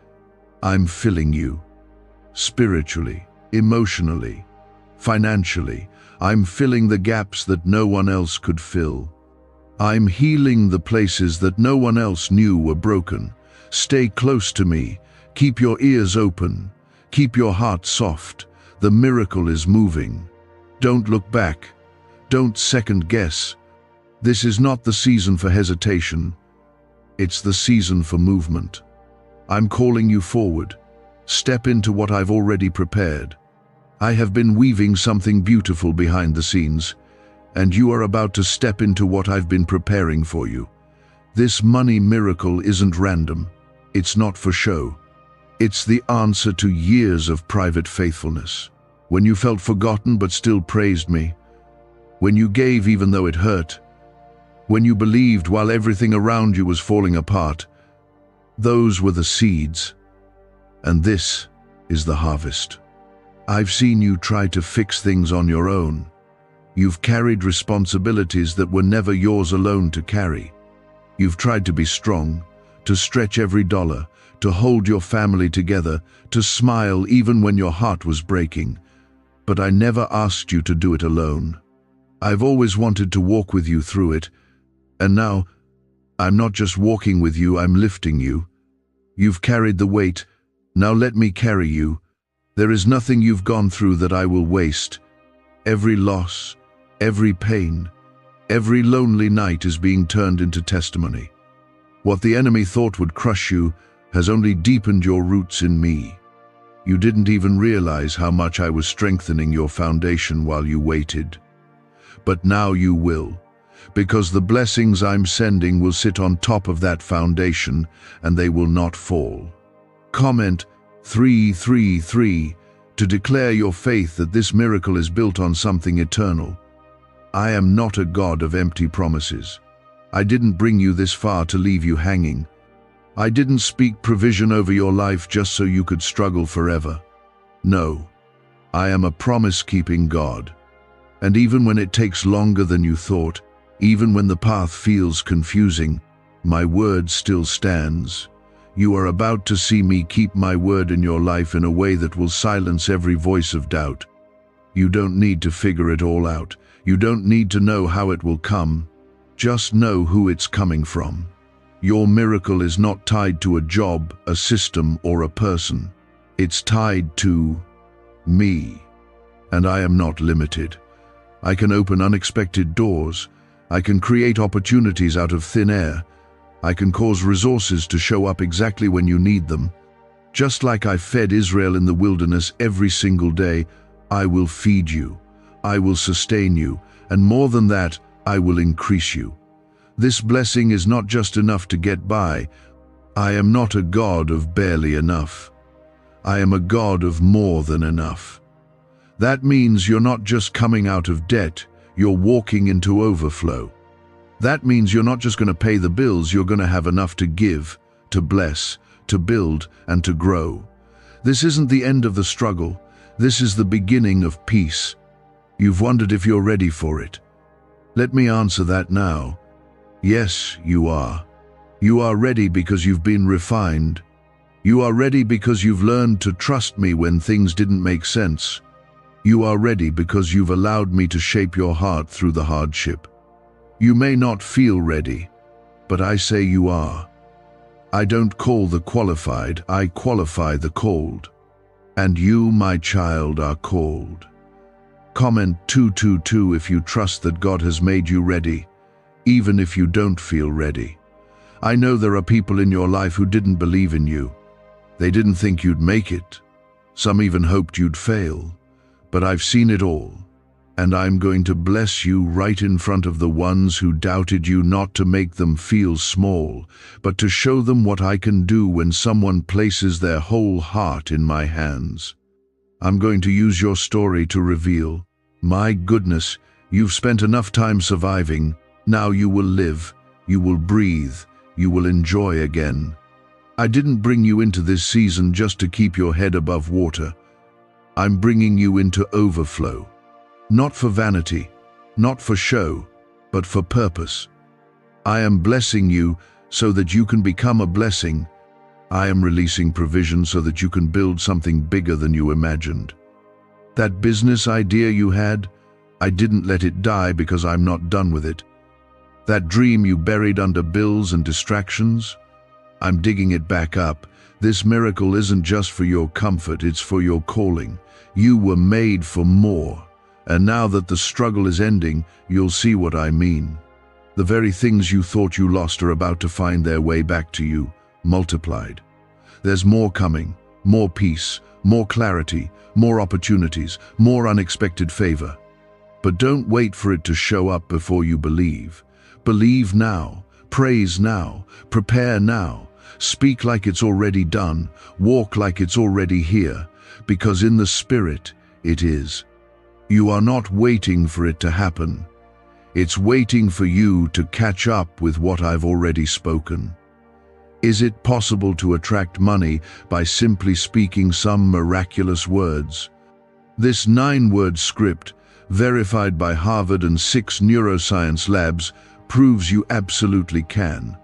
I'm filling you. Spiritually, emotionally, financially, I'm filling the gaps that no one else could fill. I'm healing the places that no one else knew were broken. Stay close to me. Keep your ears open. Keep your heart soft. The miracle is moving. Don't look back. Don't second guess. This is not the season for hesitation. It's the season for movement. I'm calling you forward. Step into what I've already prepared. I have been weaving something beautiful behind the scenes, and you are about to step into what I've been preparing for you. This money miracle isn't random. It's not for show. It's the answer to years of private faithfulness. When you felt forgotten but still praised me. When you gave even though it hurt. When you believed while everything around you was falling apart. Those were the seeds. And this is the harvest. I've seen you try to fix things on your own. You've carried responsibilities that were never yours alone to carry. You've tried to be strong, to stretch every dollar, to hold your family together, to smile even when your heart was breaking. But I never asked you to do it alone. I've always wanted to walk with you through it, and now, I'm not just walking with you, I'm lifting you. You've carried the weight, now let me carry you. There is nothing you've gone through that I will waste. Every loss, every pain, every lonely night is being turned into testimony. What the enemy thought would crush you has only deepened your roots in me. You didn't even realize how much I was strengthening your foundation while you waited. But now you will, because the blessings I'm sending will sit on top of that foundation and they will not fall. Comment 333 to declare your faith that this miracle is built on something eternal. I am not a God of empty promises. I didn't bring you this far to leave you hanging. I didn't speak provision over your life just so you could struggle forever. No, I am a promise-keeping God. And even when it takes longer than you thought, even when the path feels confusing, my word still stands. You are about to see me keep my word in your life in a way that will silence every voice of doubt. You don't need to figure it all out. You don't need to know how it will come. Just know who it's coming from. Your miracle is not tied to a job, a system, or a person. It's tied to me. And I am not limited. I can open unexpected doors. I can create opportunities out of thin air. I can cause resources to show up exactly when you need them. Just like I fed Israel in the wilderness every single day, I will feed you. I will sustain you. And more than that, I will increase you. This blessing is not just enough to get by. I am not a God of barely enough. I am a God of more than enough. That means you're not just coming out of debt, you're walking into overflow. That means you're not just going to pay the bills, you're going to have enough to give, to bless, to build, and to grow. This isn't the end of the struggle. This is the beginning of peace. You've wondered if you're ready for it. Let me answer that now. Yes, you are. You are ready because you've been refined. You are ready because you've learned to trust me when things didn't make sense. You are ready because you've allowed me to shape your heart through the hardship. You may not feel ready, but I say you are. I don't call the qualified, I qualify the called. And you, my child, are called. Comment 222 if you trust that God has made you ready, even if you don't feel ready. I know there are people in your life who didn't believe in you. They didn't think you'd make it. Some even hoped you'd fail. But I've seen it all, and I'm going to bless you right in front of the ones who doubted you, not to make them feel small, but to show them what I can do when someone places their whole heart in my hands. I'm going to use your story to reveal, my goodness, you've spent enough time surviving, now you will live, you will breathe, you will enjoy again. I didn't bring you into this season just to keep your head above water. I'm bringing you into overflow. Not for vanity, not for show, but for purpose. I am blessing you so that you can become a blessing. I am releasing provision so that you can build something bigger than you imagined. That business idea you had, I didn't let it die because I'm not done with it. That dream you buried under bills and distractions, I'm digging it back up. This miracle isn't just for your comfort, it's for your calling. You were made for more. And now that the struggle is ending, you'll see what I mean. The very things you thought you lost are about to find their way back to you, multiplied. There's more coming, more peace, more clarity, more opportunities, more unexpected favor. But don't wait for it to show up before you believe. Believe now, praise now, prepare now, Speak like it's already done. Walk like it's already here, because in the Spirit it is. You are not waiting for it to happen. It's waiting for you to catch up with what I've already spoken. Is it possible to attract money by simply speaking some miraculous words? This 9-word script, verified by Harvard and 6 neuroscience labs, proves you absolutely can.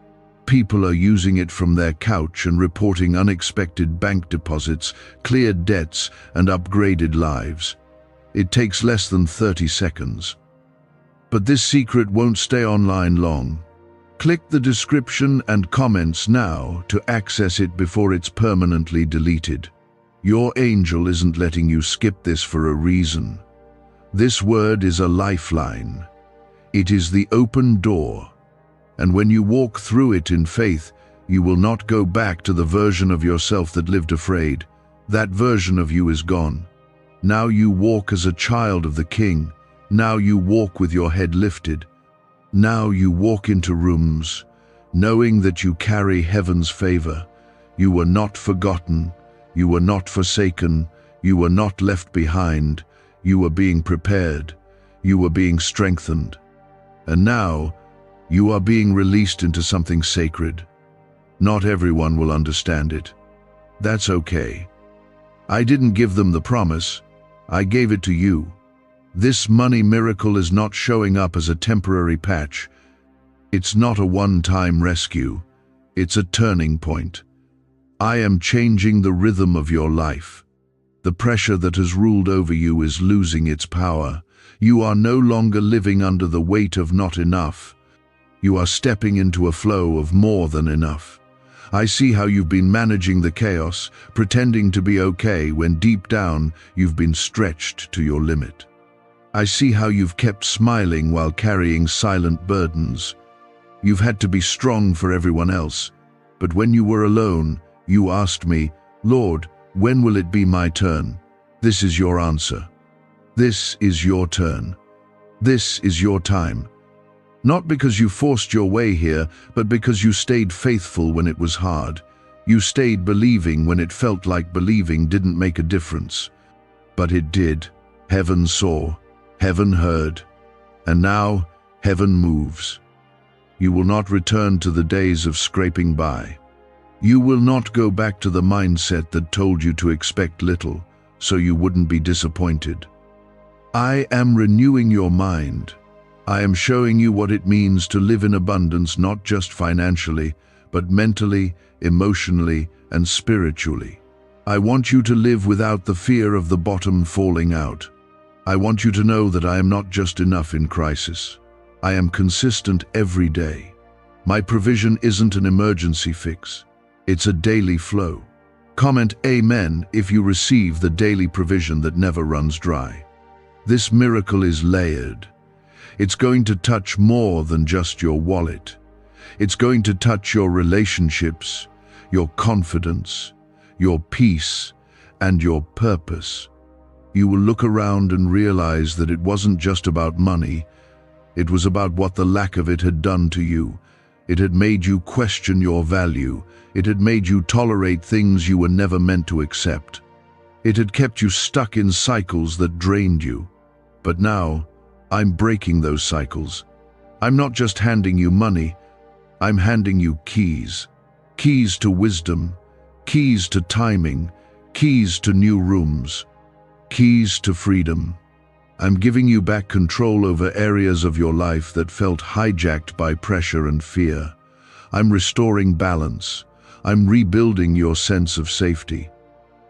People are using it from their couch and reporting unexpected bank deposits, cleared debts, and upgraded lives. It takes less than 30 seconds. But this secret won't stay online long. Click the description and comments now to access it before it's permanently deleted. Your angel isn't letting you skip this for a reason. This word is a lifeline. It is the open door. And when you walk through it in faith, you will not go back to the version of yourself that lived afraid. That version of you is gone. Now you walk as a child of the King. Now you walk with your head lifted. Now you walk into rooms, knowing that you carry heaven's favor. You were not forgotten. You were not forsaken. You were not left behind. You were being prepared. You were being strengthened. And now, you are being released into something sacred. Not everyone will understand it. That's okay. I didn't give them the promise. I gave it to you. This money miracle is not showing up as a temporary patch. It's not a one-time rescue. It's a turning point. I am changing the rhythm of your life. The pressure that has ruled over you is losing its power. You are no longer living under the weight of not enough. You are stepping into a flow of more than enough. I see how you've been managing the chaos, pretending to be okay when deep down you've been stretched to your limit. I see how you've kept smiling while carrying silent burdens. You've had to be strong for everyone else, but when you were alone, you asked me, "Lord, when will it be my turn?" This is your answer. This is your turn. This is your time. Not because you forced your way here, but because you stayed faithful when it was hard. You stayed believing when it felt like believing didn't make a difference. But it did. Heaven saw, heaven heard, and now heaven moves. You will not return to the days of scraping by. You will not go back to the mindset that told you to expect little, so you wouldn't be disappointed. I am renewing your mind. I am showing you what it means to live in abundance, not just financially, but mentally, emotionally, and spiritually. I want you to live without the fear of the bottom falling out. I want you to know that I am not just enough in crisis. I am consistent every day. My provision isn't an emergency fix. It's a daily flow. Comment Amen if you receive the daily provision that never runs dry. This miracle is layered. It's going to touch more than just your wallet. It's going to touch your relationships, your confidence, your peace, and your purpose. You will look around and realize that it wasn't just about money. It was about what the lack of it had done to you. It had made you question your value. It had made you tolerate things you were never meant to accept. It had kept you stuck in cycles that drained you. But now, I'm breaking those cycles. I'm not just handing you money, I'm handing you keys. Keys to wisdom, keys to timing, keys to new rooms, keys to freedom. I'm giving you back control over areas of your life that felt hijacked by pressure and fear. I'm restoring balance. I'm rebuilding your sense of safety.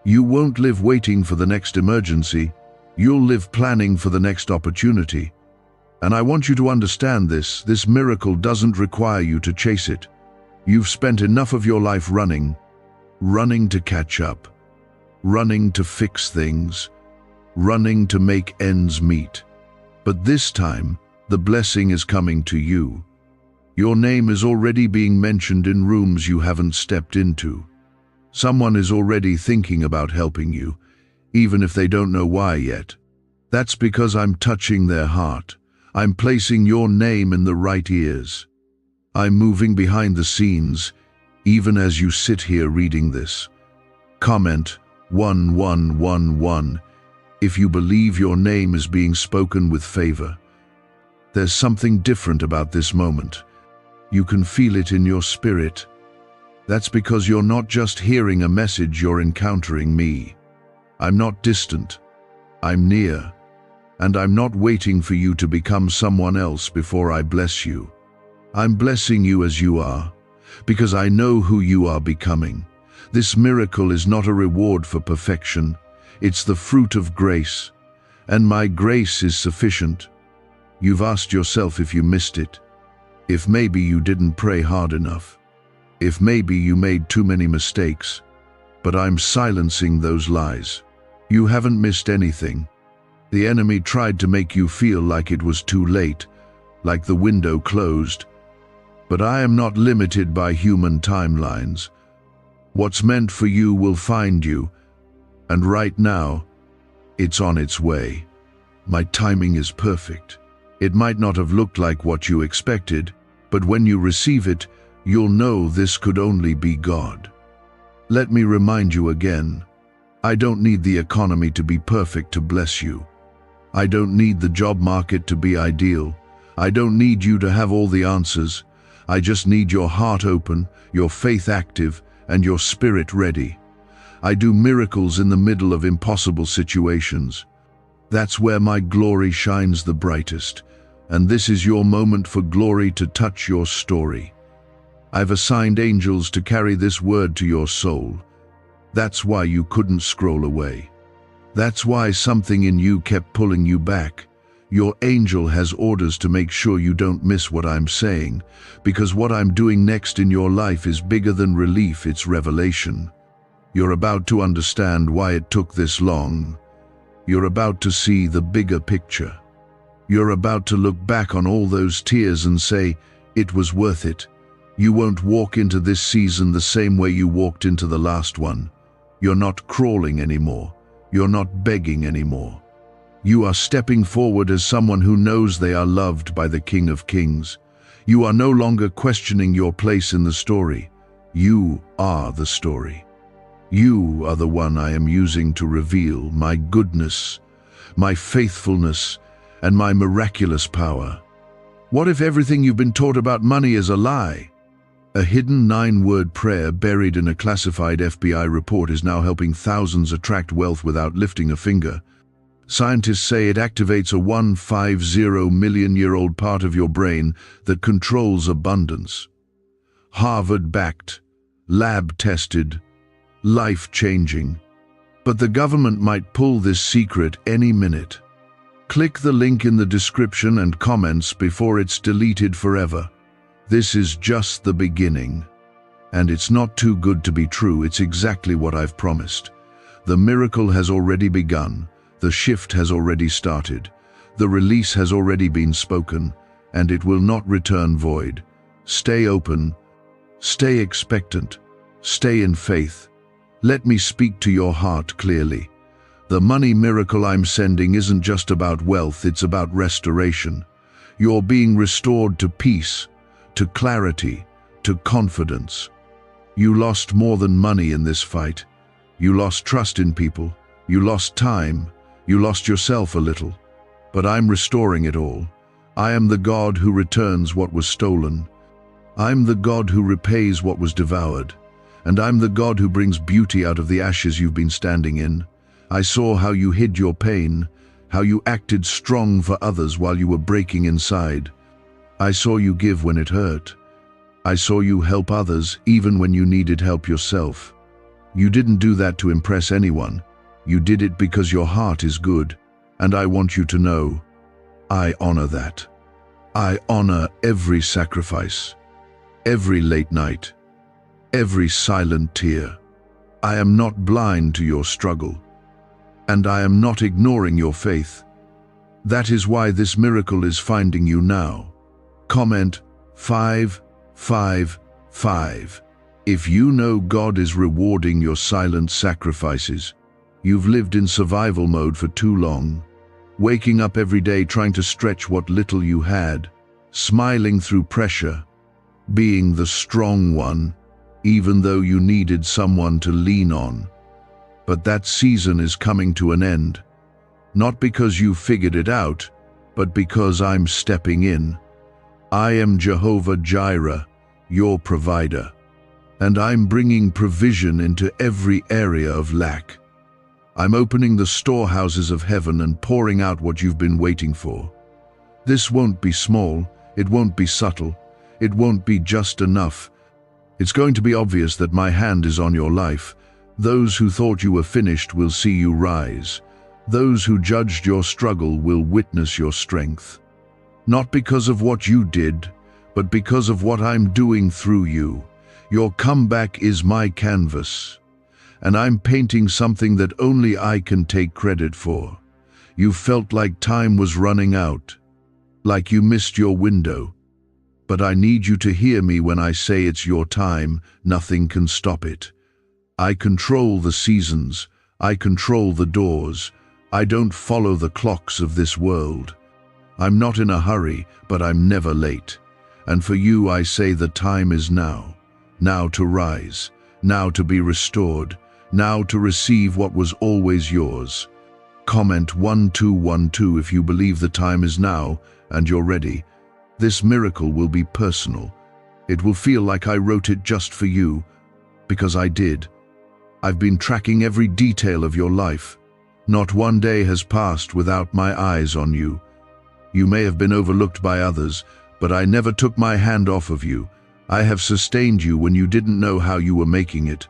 You won't live waiting for the next emergency. You'll live planning for the next opportunity. And I want you to understand this miracle doesn't require you to chase it. You've spent enough of your life running to catch up, running to fix things, running to make ends meet. But this time, the blessing is coming to you. Your name is already being mentioned in rooms you haven't stepped into. Someone is already thinking about helping you, even if they don't know why yet. That's because I'm touching their heart. I'm placing your name in the right ears. I'm moving behind the scenes, even as you sit here reading this. Comment 1111 if you believe your name is being spoken with favor. There's something different about this moment. You can feel it in your spirit. That's because you're not just hearing a message, you're encountering me. I'm not distant. I'm near. And I'm not waiting for you to become someone else before I bless you. I'm blessing you as you are, because I know who you are becoming. This miracle is not a reward for perfection. It's the fruit of grace. And my grace is sufficient. You've asked yourself if you missed it. If maybe you didn't pray hard enough. If maybe you made too many mistakes. But I'm silencing those lies. You haven't missed anything. The enemy tried to make you feel like it was too late, like the window closed. But I am not limited by human timelines. What's meant for you will find you, and right now, it's on its way. My timing is perfect. It might not have looked like what you expected, but when you receive it, you'll know this could only be God. Let me remind you again, I don't need the economy to be perfect to bless you. I don't need the job market to be ideal. I don't need you to have all the answers. I just need your heart open, your faith active, and your spirit ready. I do miracles in the middle of impossible situations. That's where my glory shines the brightest, and this is your moment for glory to touch your story. I've assigned angels to carry this word to your soul. That's why you couldn't scroll away. That's why something in you kept pulling you back. Your angel has orders to make sure you don't miss what I'm saying, because what I'm doing next in your life is bigger than relief, it's revelation. You're about to understand why it took this long. You're about to see the bigger picture. You're about to look back on all those tears and say, it was worth it. You won't walk into this season the same way you walked into the last one. You're not crawling anymore. You're not begging anymore. You are stepping forward as someone who knows they are loved by the King of Kings. You are no longer questioning your place in the story. You are the story. You are the one I am using to reveal my goodness, my faithfulness, and my miraculous power. What if everything you've been taught about money is a lie? A hidden 9-word prayer buried in a classified FBI report is now helping thousands attract wealth without lifting a finger. Scientists say it activates a 150 million-year-old part of your brain that controls abundance. Harvard-backed, lab-tested, life-changing. But the government might pull this secret any minute. Click the link in the description and comments before it's deleted forever. This is just the beginning. And it's not too good to be true, it's exactly what I've promised. The miracle has already begun. The shift has already started. The release has already been spoken, and it will not return void. Stay open, stay expectant, stay in faith. Let me speak to your heart clearly. The money miracle I'm sending isn't just about wealth, it's about restoration. You're being restored to peace, to clarity, to confidence. You lost more than money in this fight. You lost trust in people. You lost time. You lost yourself a little. But I'm restoring it all. I am the God who returns what was stolen. I'm the God who repays what was devoured. And I'm the God who brings beauty out of the ashes you've been standing in. I saw how you hid your pain, how you acted strong for others while you were breaking inside. I saw you give when it hurt. I saw you help others even when you needed help yourself. You didn't do that to impress anyone. You did it because your heart is good, and I want you to know, I honor that. I honor every sacrifice, every late night, every silent tear. I am not blind to your struggle, and I am not ignoring your faith. That is why this miracle is finding you now. Comment 555. If you know God is rewarding your silent sacrifices, you've lived in survival mode for too long, waking up every day trying to stretch what little you had, smiling through pressure, being the strong one, even though you needed someone to lean on. But that season is coming to an end, not because you figured it out, but because I'm stepping in. I am Jehovah Jireh, your provider, and I'm bringing provision into every area of lack. I'm opening the storehouses of heaven and pouring out what you've been waiting for. This won't be small, it won't be subtle, it won't be just enough. It's going to be obvious that my hand is on your life. Those who thought you were finished will see you rise. Those who judged your struggle will witness your strength. Not because of what you did, but because of what I'm doing through you. Your comeback is my canvas, and I'm painting something that only I can take credit for. You felt like time was running out, like you missed your window. But I need you to hear me when I say it's your time. Nothing can stop it. I control the seasons. I control the doors. I don't follow the clocks of this world. I'm not in a hurry, but I'm never late. And for you I say the time is now. Now to rise. Now to be restored. Now to receive what was always yours. Comment 1212 if you believe the time is now and you're ready. This miracle will be personal. It will feel like I wrote it just for you, because I did. I've been tracking every detail of your life. Not one day has passed without my eyes on you. You may have been overlooked by others, but I never took my hand off of you. I have sustained you when you didn't know how you were making it.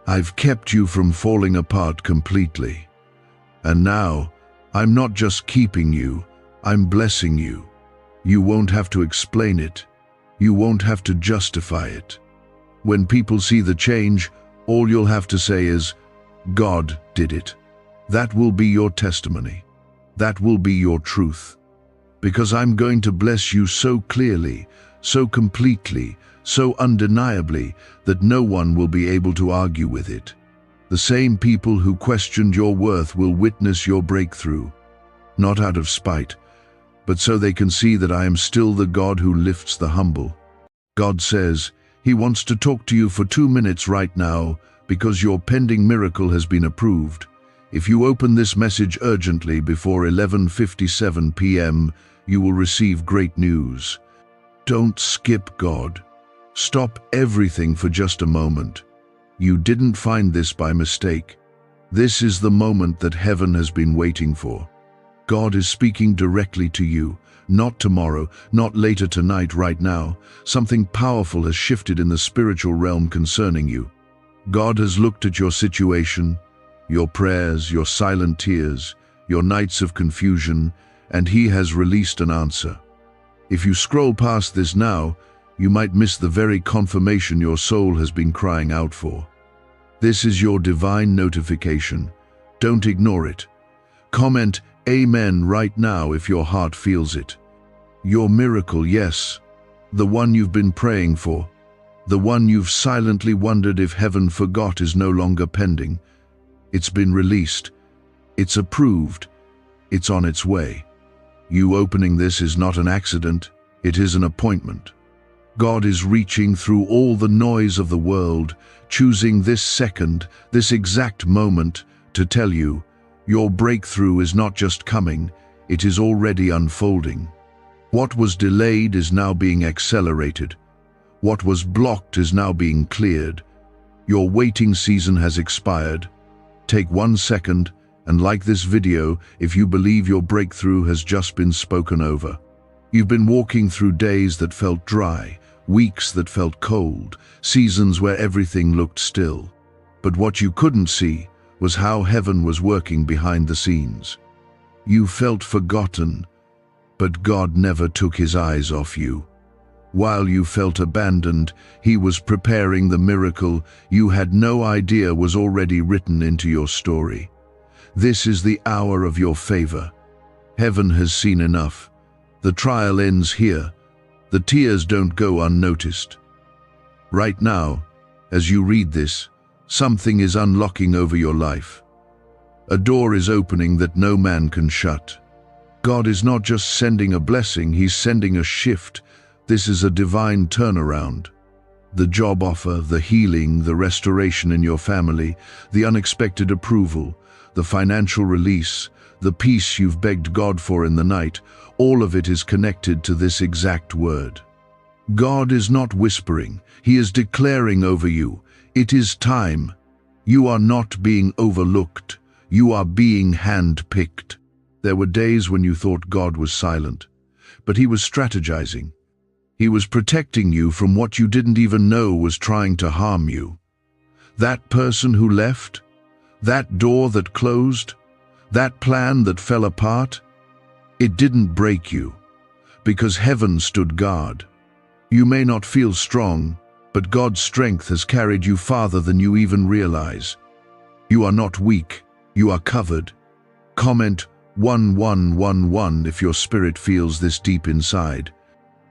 I've kept you from falling apart completely. And now, I'm not just keeping you, I'm blessing you. You won't have to explain it. You won't have to justify it. When people see the change, all you'll have to say is, God did it. That will be your testimony. That will be your truth. Because I'm going to bless you so clearly, so completely, so undeniably that no one will be able to argue with it. The same people who questioned your worth will witness your breakthrough, not out of spite, but so they can see that I am still the God who lifts the humble. God says He wants to talk to you for 2 minutes right now because your pending miracle has been approved. If you open this message urgently before 11:57 p.m., you will receive great news. Don't skip God. Stop everything for just a moment. You didn't find this by mistake. This is the moment that heaven has been waiting for. God is speaking directly to you, not tomorrow, not later tonight, right now. Something powerful has shifted in the spiritual realm concerning you. God has looked at your situation, your prayers, your silent tears, your nights of confusion, and He has released an answer. If you scroll past this now, you might miss the very confirmation your soul has been crying out for. This is your divine notification. Don't ignore it. Comment Amen right now if your heart feels it. Your miracle, yes, the one you've been praying for, the one you've silently wondered if heaven forgot, is no longer pending. It's been released. It's approved. It's on its way. You opening this is not an accident, it is an appointment. God is reaching through all the noise of the world, choosing this second, this exact moment, to tell you, your breakthrough is not just coming, it is already unfolding. What was delayed is now being accelerated. What was blocked is now being cleared. Your waiting season has expired. Take 1 second and like this video if you believe your breakthrough has just been spoken over. You've been walking through days that felt dry, weeks that felt cold, seasons where everything looked still. But what you couldn't see was how heaven was working behind the scenes. You felt forgotten, but God never took His eyes off you. While you felt abandoned, He was preparing the miracle you had no idea was already written into your story. This is the hour of your favor. Heaven has seen enough. The trial ends here. The tears don't go unnoticed. Right now, as you read this, something is unlocking over your life. A door is opening that no man can shut. God is not just sending a blessing, He's sending a shift. This is a divine turnaround. The job offer, the healing, the restoration in your family, the unexpected approval, the financial release, the peace you've begged God for in the night, all of it is connected to this exact word. God is not whispering, He is declaring over you, it is time. You are not being overlooked, you are being handpicked. There were days when you thought God was silent, but He was strategizing. He was protecting you from what you didn't even know was trying to harm you. That person who left, that door that closed, that plan that fell apart, it didn't break you, because heaven stood guard. You may not feel strong, but God's strength has carried you farther than you even realize. You are not weak, you are covered. Comment 1111 if your spirit feels this deep inside.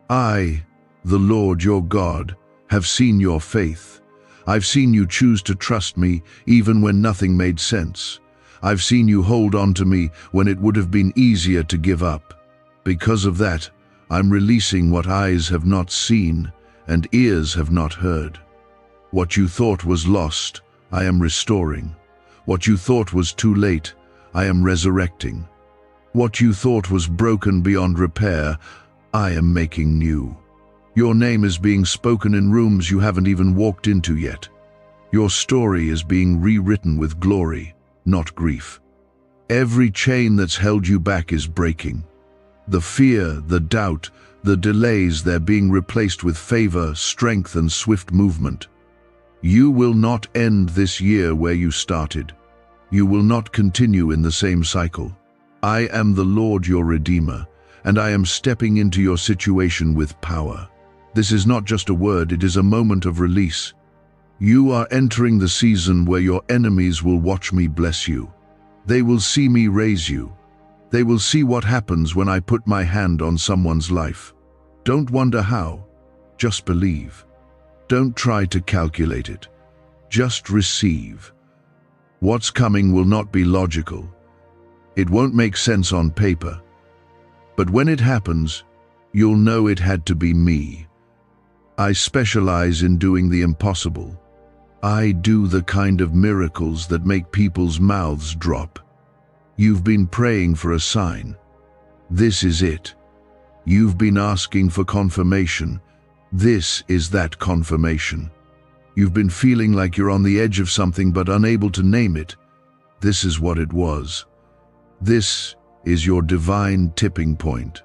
I, the Lord your God, have seen your faith. I've seen you choose to trust me even when nothing made sense. I've seen you hold on to me when it would have been easier to give up. Because of that, I'm releasing what eyes have not seen and ears have not heard. What you thought was lost, I am restoring. What you thought was too late, I am resurrecting. What you thought was broken beyond repair, I am making new. Your name is being spoken in rooms you haven't even walked into yet. Your story is being rewritten with glory, not grief. Every chain that's held you back is breaking. The fear, the doubt, the delays, they're being replaced with favor, strength, and swift movement. You will not end this year where you started. You will not continue in the same cycle. I am the Lord your Redeemer, and I am stepping into your situation with power. This is not just a word, it is a moment of release. You are entering the season where your enemies will watch me bless you. They will see me raise you. They will see what happens when I put my hand on someone's life. Don't wonder how, just believe. Don't try to calculate it. Just receive. What's coming will not be logical. It won't make sense on paper. But when it happens, you'll know it had to be me. I specialize in doing the impossible. I do the kind of miracles that make people's mouths drop. You've been praying for a sign. This is it. You've been asking for confirmation. This is that confirmation. You've been feeling like you're on the edge of something but unable to name it. This is what it was. This is your divine tipping point.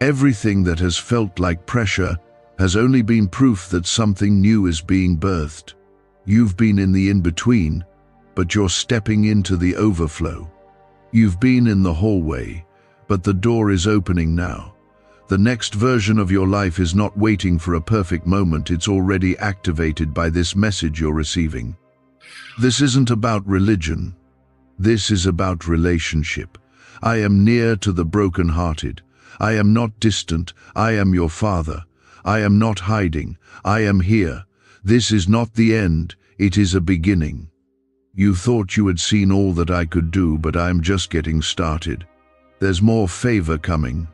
Everything that has felt like pressure has only been proof that something new is being birthed. You've been in the in-between, but you're stepping into the overflow. You've been in the hallway, but the door is opening now. The next version of your life is not waiting for a perfect moment, it's already activated by this message you're receiving. This isn't about religion. This is about relationship. I am near to the brokenhearted. I am not distant. I am your Father. I am not hiding. I am here. This is not the end. It is a beginning. You thought you had seen all that I could do, but I'm just getting started. There's more favor coming.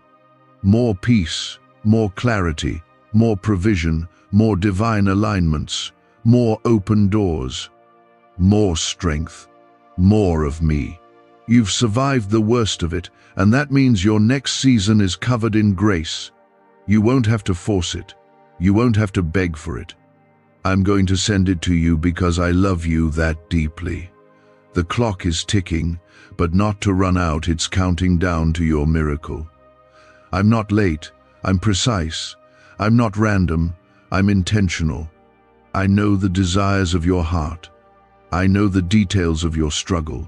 More peace, more clarity, more provision, more divine alignments, more open doors, more strength, more of me. You've survived the worst of it, and that means your next season is covered in grace. You won't have to force it. You won't have to beg for it. I'm going to send it to you because I love you that deeply. The clock is ticking, but not to run out, it's counting down to your miracle. I'm not late, I'm precise. I'm not random, I'm intentional. I know the desires of your heart. I know the details of your struggle.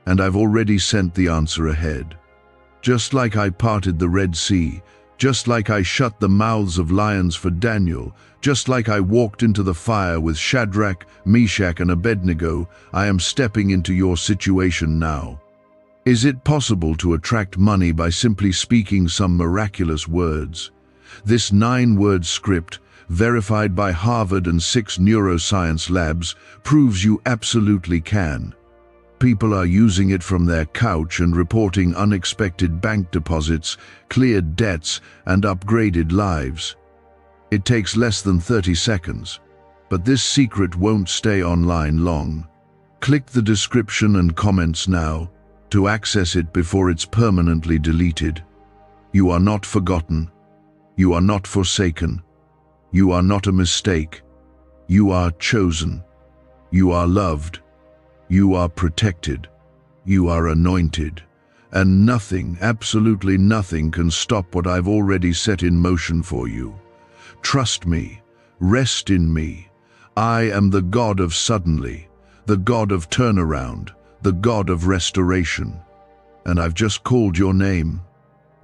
And I've already sent the answer ahead. Just like I parted the Red Sea, just like I shut the mouths of lions for Daniel, just like I walked into the fire with Shadrach, Meshach, and Abednego, I am stepping into your situation now. Is it possible to attract money by simply speaking some miraculous words? This 9-word script, verified by Harvard and 6 neuroscience labs, proves you absolutely can. People are using it from their couch and reporting unexpected bank deposits, cleared debts, and upgraded lives. It takes less than 30 seconds, but this secret won't stay online long. Click the description and comments now to access it before it's permanently deleted. You are not forgotten. You are not forsaken. You are not a mistake. You are chosen. You are loved. You are protected. You are anointed. And nothing, absolutely nothing, can stop what I've already set in motion for you. Trust me. Rest in me. I am the God of suddenly, the God of turnaround, the God of restoration. And I've just called your name.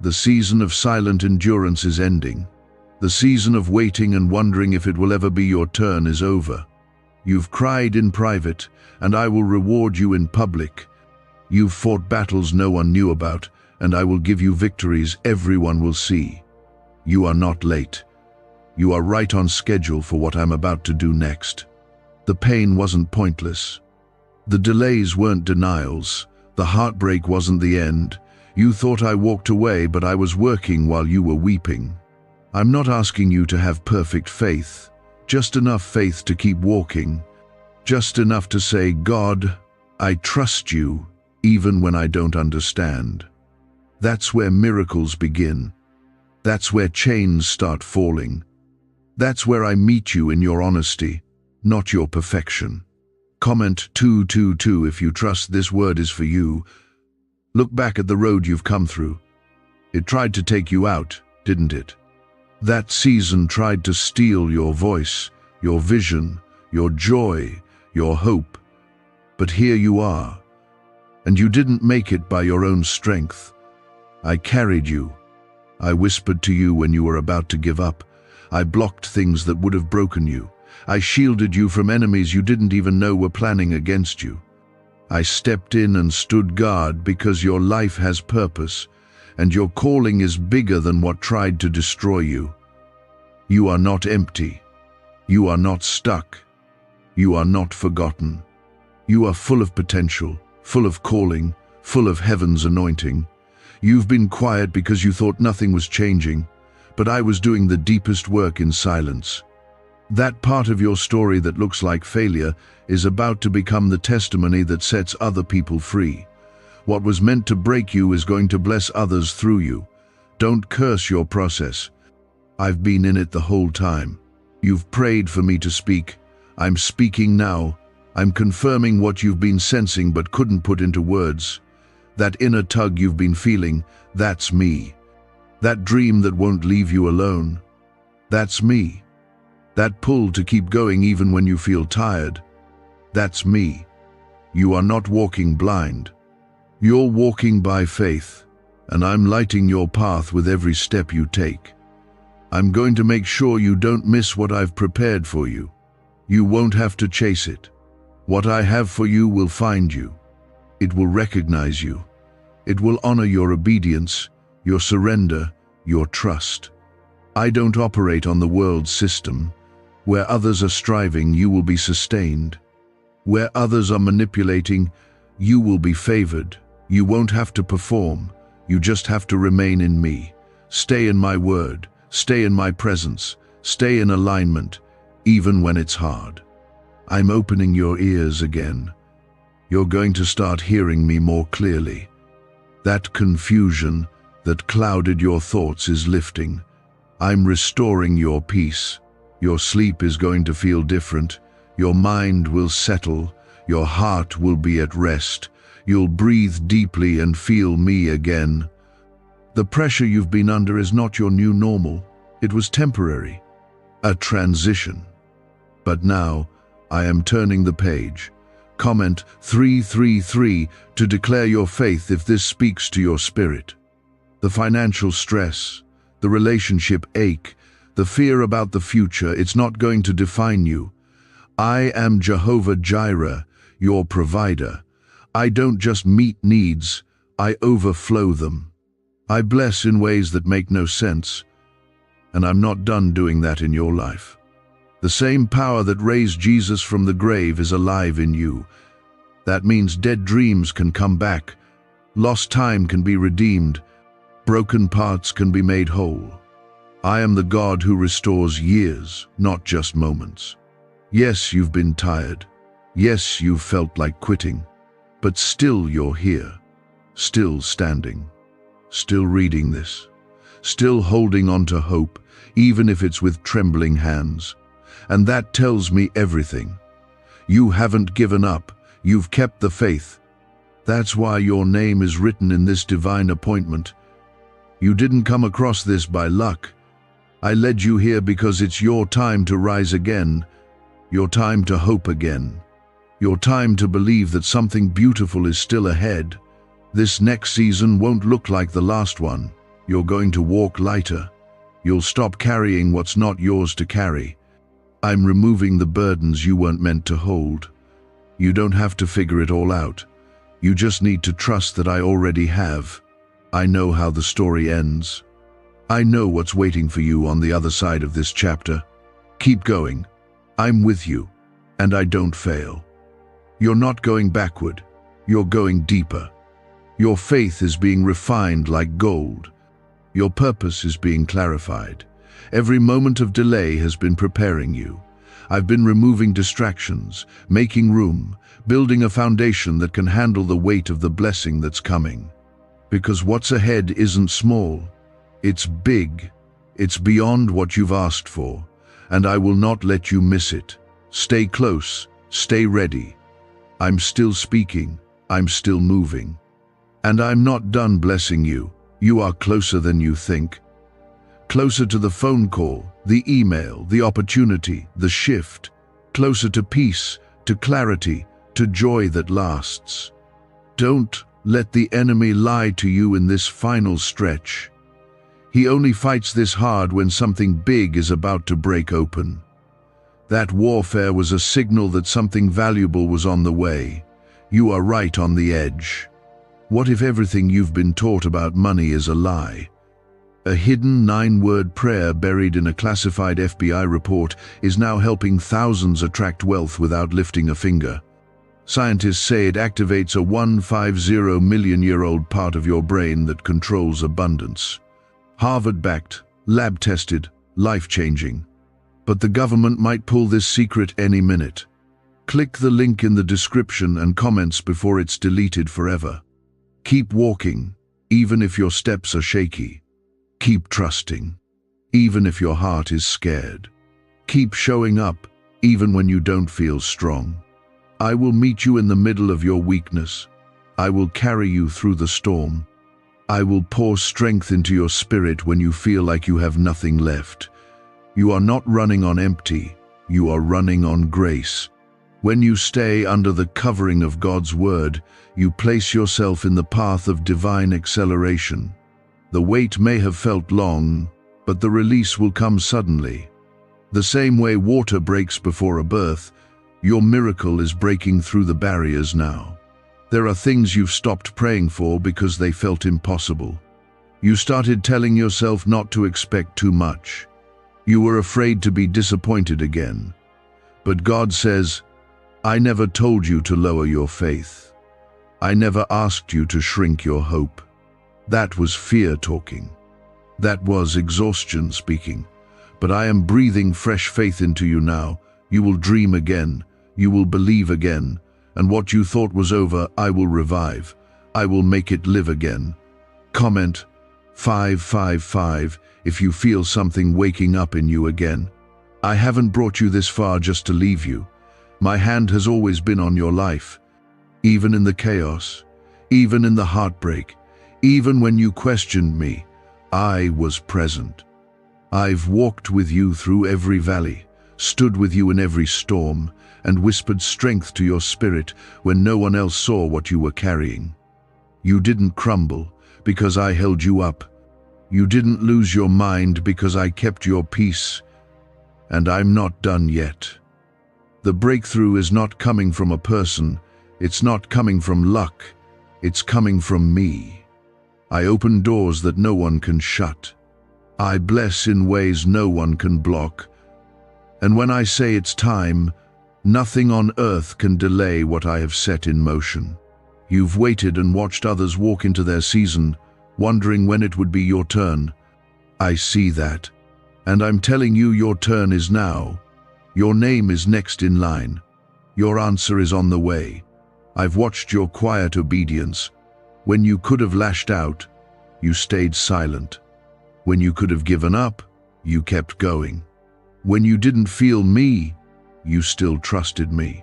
The season of silent endurance is ending. The season of waiting and wondering if it will ever be your turn is over. You've cried in private, and I will reward you in public. You've fought battles no one knew about, and I will give you victories everyone will see. You are not late. You are right on schedule for what I'm about to do next. The pain wasn't pointless. The delays weren't denials. The heartbreak wasn't the end. You thought I walked away, but I was working while you were weeping. I'm not asking you to have perfect faith, just enough faith to keep walking, just enough to say, God, I trust you, even when I don't understand. That's where miracles begin. That's where chains start falling. That's where I meet you in your honesty, not your perfection. Comment 222 if you trust this word is for you. Look back at the road you've come through. It tried to take you out, didn't it? That season tried to steal your voice, your vision, your joy, your hope. But here you are, and you didn't make it by your own strength. I carried you. I whispered to you when you were about to give up. I blocked things that would have broken you. I shielded you from enemies you didn't even know were planning against you. I stepped in and stood guard because your life has purpose, and your calling is bigger than what tried to destroy you. You are not empty. You are not stuck. You are not forgotten. You are full of potential, full of calling, full of heaven's anointing. You've been quiet because you thought nothing was changing, but I was doing the deepest work in silence. That part of your story that looks like failure is about to become the testimony that sets other people free. What was meant to break you is going to bless others through you. Don't curse your process. I've been in it the whole time. You've prayed for me to speak. I'm speaking now. I'm confirming what you've been sensing but couldn't put into words. That inner tug you've been feeling, that's me. That dream that won't leave you alone, that's me. That pull to keep going even when you feel tired, that's me. You are not walking blind. You're walking by faith, and I'm lighting your path with every step you take. I'm going to make sure you don't miss what I've prepared for you. You won't have to chase it. What I have for you will find you. It will recognize you. It will honor your obedience, your surrender, your trust. I don't operate on the world's system. Where others are striving, you will be sustained. Where others are manipulating, you will be favored. You won't have to perform. You just have to remain in me. Stay in my word. Stay in my presence. Stay in alignment, even when it's hard. I'm opening your ears again. You're going to start hearing me more clearly. That confusion that clouded your thoughts is lifting. I'm restoring your peace. Your sleep is going to feel different. Your mind will settle. Your heart will be at rest. You'll breathe deeply and feel me again. The pressure you've been under is not your new normal. It was temporary, a transition. But now, I am turning the page. Comment 333 to declare your faith if this speaks to your spirit. The financial stress, the relationship ache, the fear about the future, it's not going to define you. I am Jehovah Jireh, your provider. I don't just meet needs, I overflow them. I bless in ways that make no sense, and I'm not done doing that in your life. The same power that raised Jesus from the grave is alive in you. That means dead dreams can come back, lost time can be redeemed, broken parts can be made whole. I am the God who restores years, not just moments. Yes, you've been tired. Yes, you've felt like quitting. But still you're here. Still standing. Still reading this. Still holding on to hope, even if it's with trembling hands. And that tells me everything. You haven't given up. You've kept the faith. That's why your name is written in this divine appointment. You didn't come across this by luck. I led you here because it's your time to rise again, your time to hope again, your time to believe that something beautiful is still ahead. This next season won't look like the last one. You're going to walk lighter. You'll stop carrying what's not yours to carry. I'm removing the burdens you weren't meant to hold. You don't have to figure it all out. You just need to trust that I already have. I know how the story ends. I know what's waiting for you on the other side of this chapter. Keep going. I'm with you, and I don't fail. You're not going backward. You're going deeper. Your faith is being refined like gold. Your purpose is being clarified. Every moment of delay has been preparing you. I've been removing distractions, making room, building a foundation that can handle the weight of the blessing that's coming. Because what's ahead isn't small. It's big. It's beyond what you've asked for, and I will not let you miss it. Stay close. Stay ready. I'm still speaking. I'm still moving. And I'm not done blessing you. You are closer than you think. Closer to the phone call, the email, the opportunity, the shift. Closer to peace, to clarity, to joy that lasts. Don't let the enemy lie to you in this final stretch. He only fights this hard when something big is about to break open. That warfare was a signal that something valuable was on the way. You are right on the edge. What if everything you've been taught about money is a lie? A hidden 9-word prayer buried in a classified FBI report is now helping thousands attract wealth without lifting a finger. Scientists say it activates a 150 million-year-old part of your brain that controls abundance. Harvard-backed, lab-tested, life-changing. But the government might pull this secret any minute. Click the link in the description and comments before it's deleted forever. Keep walking, even if your steps are shaky. Keep trusting, even if your heart is scared. Keep showing up, even when you don't feel strong. I will meet you in the middle of your weakness. I will carry you through the storm. I will pour strength into your spirit when you feel like you have nothing left. You are not running on empty. You are running on grace. When you stay under the covering of God's word, you place yourself in the path of divine acceleration. The wait may have felt long, but the release will come suddenly. The same way water breaks before a birth, your miracle is breaking through the barriers now. There are things you've stopped praying for because they felt impossible. You started telling yourself not to expect too much. You were afraid to be disappointed again. But God says, I never told you to lower your faith. I never asked you to shrink your hope. That was fear talking. That was exhaustion speaking. But I am breathing fresh faith into you now. You will dream again. You will believe again. And what you thought was over, I will revive. I will make it live again. Comment 555 if you feel something waking up in you again. I haven't brought you this far just to leave you. My hand has always been on your life. Even in the chaos, even in the heartbreak, even when you questioned me, I was present. I've walked with you through every valley, stood with you in every storm, and whispered strength to your spirit when no one else saw what you were carrying. You didn't crumble because I held you up. You didn't lose your mind because I kept your peace. And I'm not done yet. The breakthrough is not coming from a person. It's not coming from luck. It's coming from me. I open doors that no one can shut. I bless in ways no one can block. And when I say it's time, nothing on earth can delay what I have set in motion. You've waited and watched others walk into their season, wondering when it would be your turn. I see that. And I'm telling you, your turn is now. Your name is next in line. Your answer is on the way. I've watched your quiet obedience. When you could have lashed out, you stayed silent. When you could have given up, you kept going. When you didn't feel me, you still trusted me.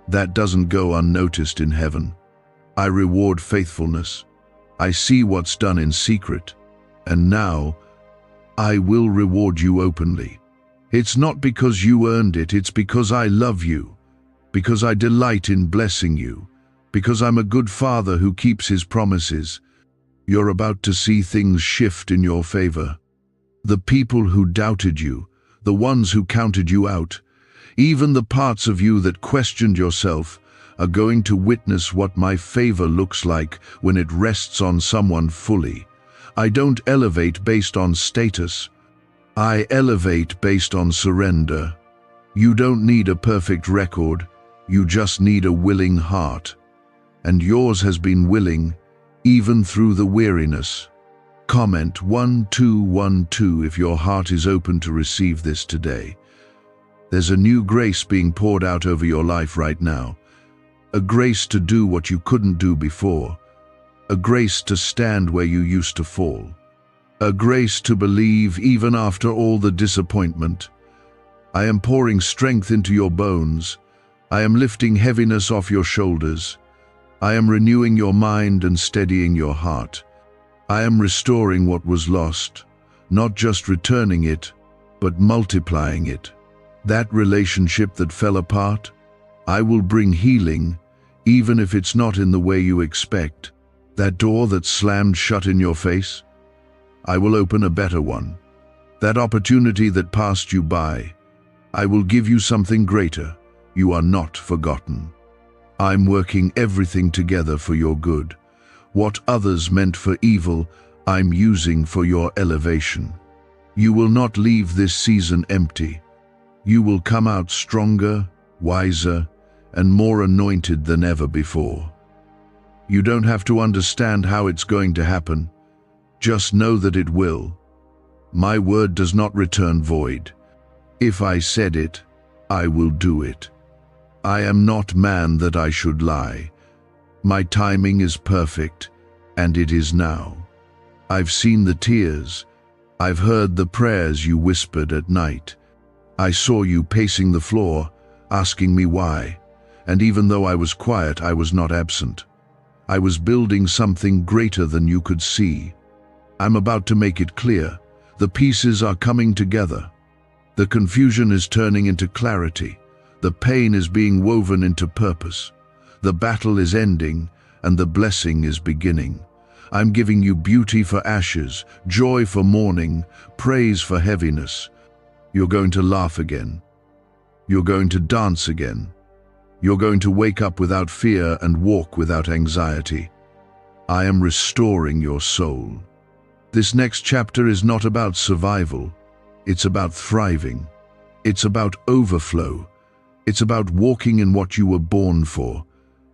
That doesn't go unnoticed in heaven. I reward faithfulness. I see what's done in secret. And now, I will reward you openly. It's not because you earned it, it's because I love you, because I delight in blessing you, because I'm a good father who keeps his promises. You're about to see things shift in your favor. The people who doubted you, the ones who counted you out, even the parts of you that questioned yourself, are going to witness what my favor looks like when it rests on someone fully. I don't elevate based on status. I elevate based on surrender. You don't need a perfect record, you just need a willing heart. And yours has been willing, even through the weariness. Comment 1212 if your heart is open to receive this today. There's a new grace being poured out over your life right now. A grace to do what you couldn't do before. A grace to stand where you used to fall. A grace to believe even after all the disappointment. I am pouring strength into your bones. I am lifting heaviness off your shoulders. I am renewing your mind and steadying your heart. I am restoring what was lost, not just returning it, but multiplying it. That relationship that fell apart, I will bring healing, even if it's not in the way you expect. That door that slammed shut in your face, I will open a better one. That opportunity that passed you by, I will give you something greater. You are not forgotten. I'm working everything together for your good. What others meant for evil, I'm using for your elevation. You will not leave this season empty. You will come out stronger, wiser, and more anointed than ever before. You don't have to understand how it's going to happen. Just know that it will. My word does not return void. If I said it, I will do it. I am not man that I should lie. My timing is perfect, and it is now. I've seen the tears. I've heard the prayers you whispered at night. I saw you pacing the floor, asking me why. And even though I was quiet, I was not absent. I was building something greater than you could see. I'm about to make it clear. The pieces are coming together. The confusion is turning into clarity. The pain is being woven into purpose. The battle is ending, and the blessing is beginning. I'm giving you beauty for ashes, joy for mourning, praise for heaviness. You're going to laugh again. You're going to dance again. You're going to wake up without fear and walk without anxiety. I am restoring your soul. This next chapter is not about survival. It's about thriving. It's about overflow. It's about walking in what you were born for.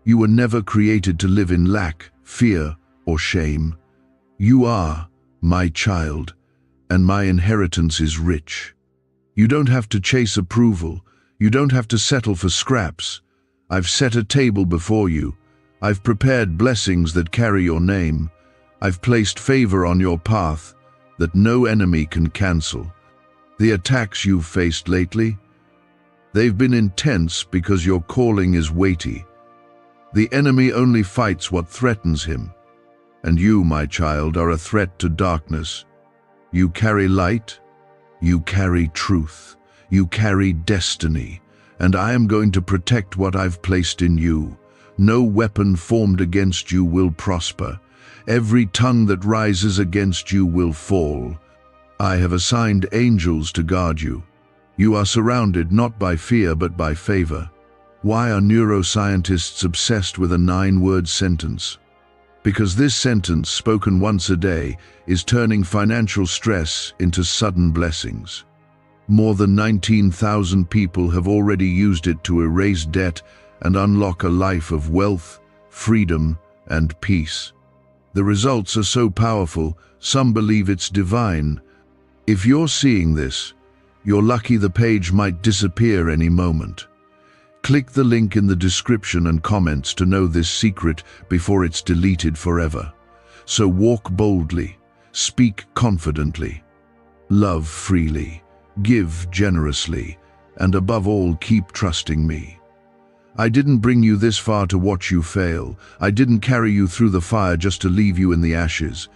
You were never created to live in lack, fear, or shame. You are my child, and my inheritance is rich. You don't have to chase approval. You don't have to settle for scraps. I've set a table before you. I've prepared blessings that carry your name. I've placed favor on your path that no enemy can cancel. The attacks you've faced lately, they've been intense because your calling is weighty. The enemy only fights what threatens him. And you, my child, are a threat to darkness. You carry light, you carry truth, you carry destiny, and I am going to protect what I've placed in you. No weapon formed against you will prosper. Every tongue that rises against you will fall. I have assigned angels to guard you. You are surrounded not by fear but by favor. Why are neuroscientists obsessed with a 9-word sentence? Because this sentence, spoken once a day, is turning financial stress into sudden blessings. More than 19,000 people have already used it to erase debt and unlock a life of wealth, freedom, and peace. The results are so powerful, some believe it's divine. If you're seeing this, you're lucky. The page might disappear any moment. Click the link in the description and comments to know this secret before it's deleted forever. So walk boldly, speak confidently, love freely, give generously, and above all, keep trusting me. I didn't bring you this far to watch you fail. I didn't carry you through the fire just to leave you in the ashes.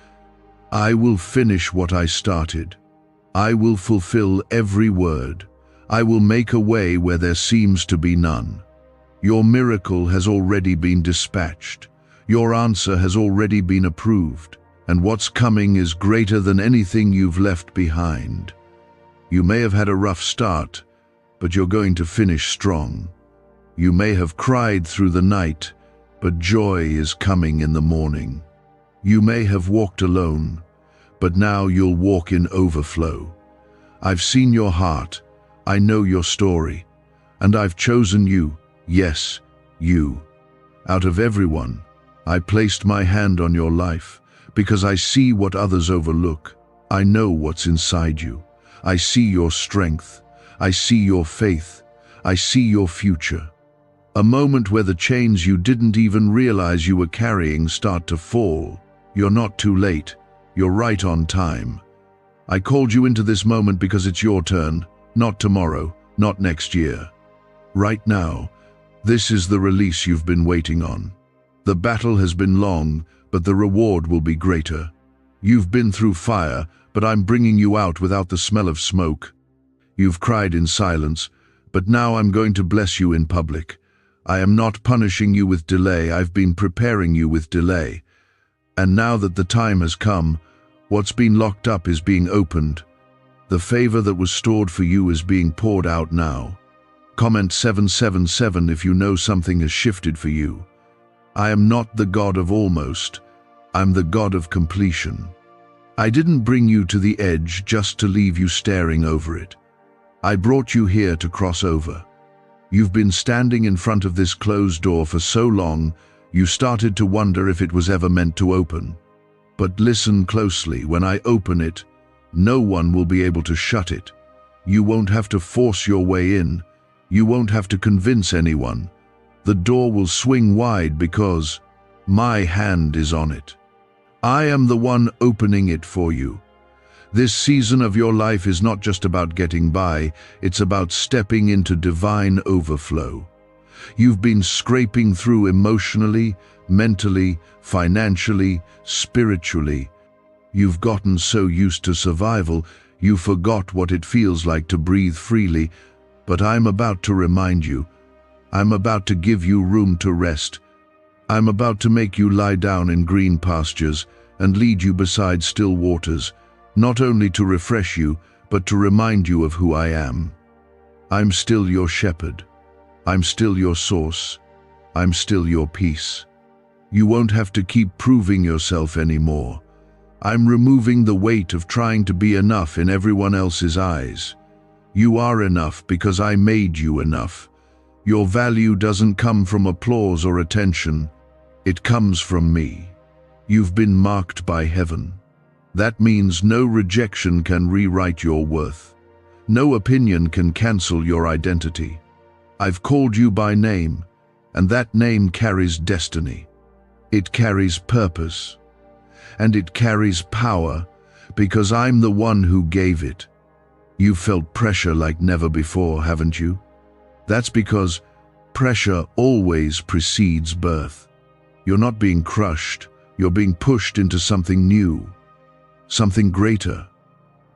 I will finish what I started. I will fulfill every word. I will make a way where there seems to be none. Your miracle has already been dispatched. Your answer has already been approved. And what's coming is greater than anything you've left behind. You may have had a rough start, but you're going to finish strong. You may have cried through the night, but joy is coming in the morning. You may have walked alone, but now you'll walk in overflow. I've seen your heart, I know your story, and I've chosen you, yes, you. Out of everyone, I placed my hand on your life, because I see what others overlook. I know what's inside you. I see your strength. I see your faith. I see your future. A moment where the chains you didn't even realize you were carrying start to fall. You're not too late. You're right on time. I called you into this moment because it's your turn, not tomorrow, not next year. Right now, this is the release you've been waiting on. The battle has been long, but the reward will be greater. You've been through fire, but I'm bringing you out without the smell of smoke. You've cried in silence, but now I'm going to bless you in public. I am not punishing you with delay. I've been preparing you with delay. And now that the time has come, what's been locked up is being opened. The favor that was stored for you is being poured out now. Comment 777 if you know something has shifted for you. I am not the God of almost. I'm the God of completion. I didn't bring you to the edge just to leave you staring over it. I brought you here to cross over. You've been standing in front of this closed door for so long, you started to wonder if it was ever meant to open. But listen closely, when I open it, no one will be able to shut it. You won't have to force your way in. You won't have to convince anyone. The door will swing wide because my hand is on it. I am the one opening it for you. This season of your life is not just about getting by, it's about stepping into divine overflow. You've been scraping through emotionally, mentally, financially, spiritually. You've gotten so used to survival, you forgot what it feels like to breathe freely. But I'm about to remind you. I'm about to give you room to rest. I'm about to make you lie down in green pastures and lead you beside still waters, not only to refresh you, but to remind you of who I am. I'm still your shepherd. I'm still your source. I'm still your peace. You won't have to keep proving yourself anymore. I'm removing the weight of trying to be enough in everyone else's eyes. You are enough because I made you enough. Your value doesn't come from applause or attention. It comes from me. You've been marked by heaven. That means no rejection can rewrite your worth. No opinion can cancel your identity. I've called you by name, and that name carries destiny. It carries purpose, and it carries power because I'm the one who gave it. You've felt pressure like never before, haven't you? That's because pressure always precedes birth. You're not being crushed, you're being pushed into something new, something greater,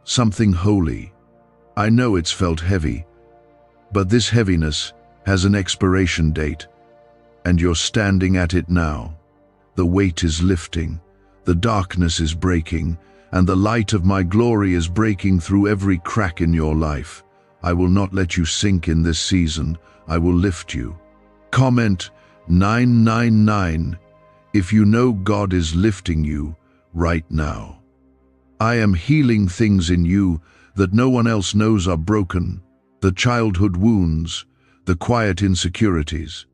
something holy. I know it's felt heavy, but this heaviness has an expiration date, and you're standing at it now. The weight is lifting, the darkness is breaking, and the light of my glory is breaking through every crack in your life. I will not let you sink in this season. I will lift you. Comment 999 if you know God is lifting you right now. I am healing things in you that no one else knows are broken. The childhood wounds, the quiet insecurities,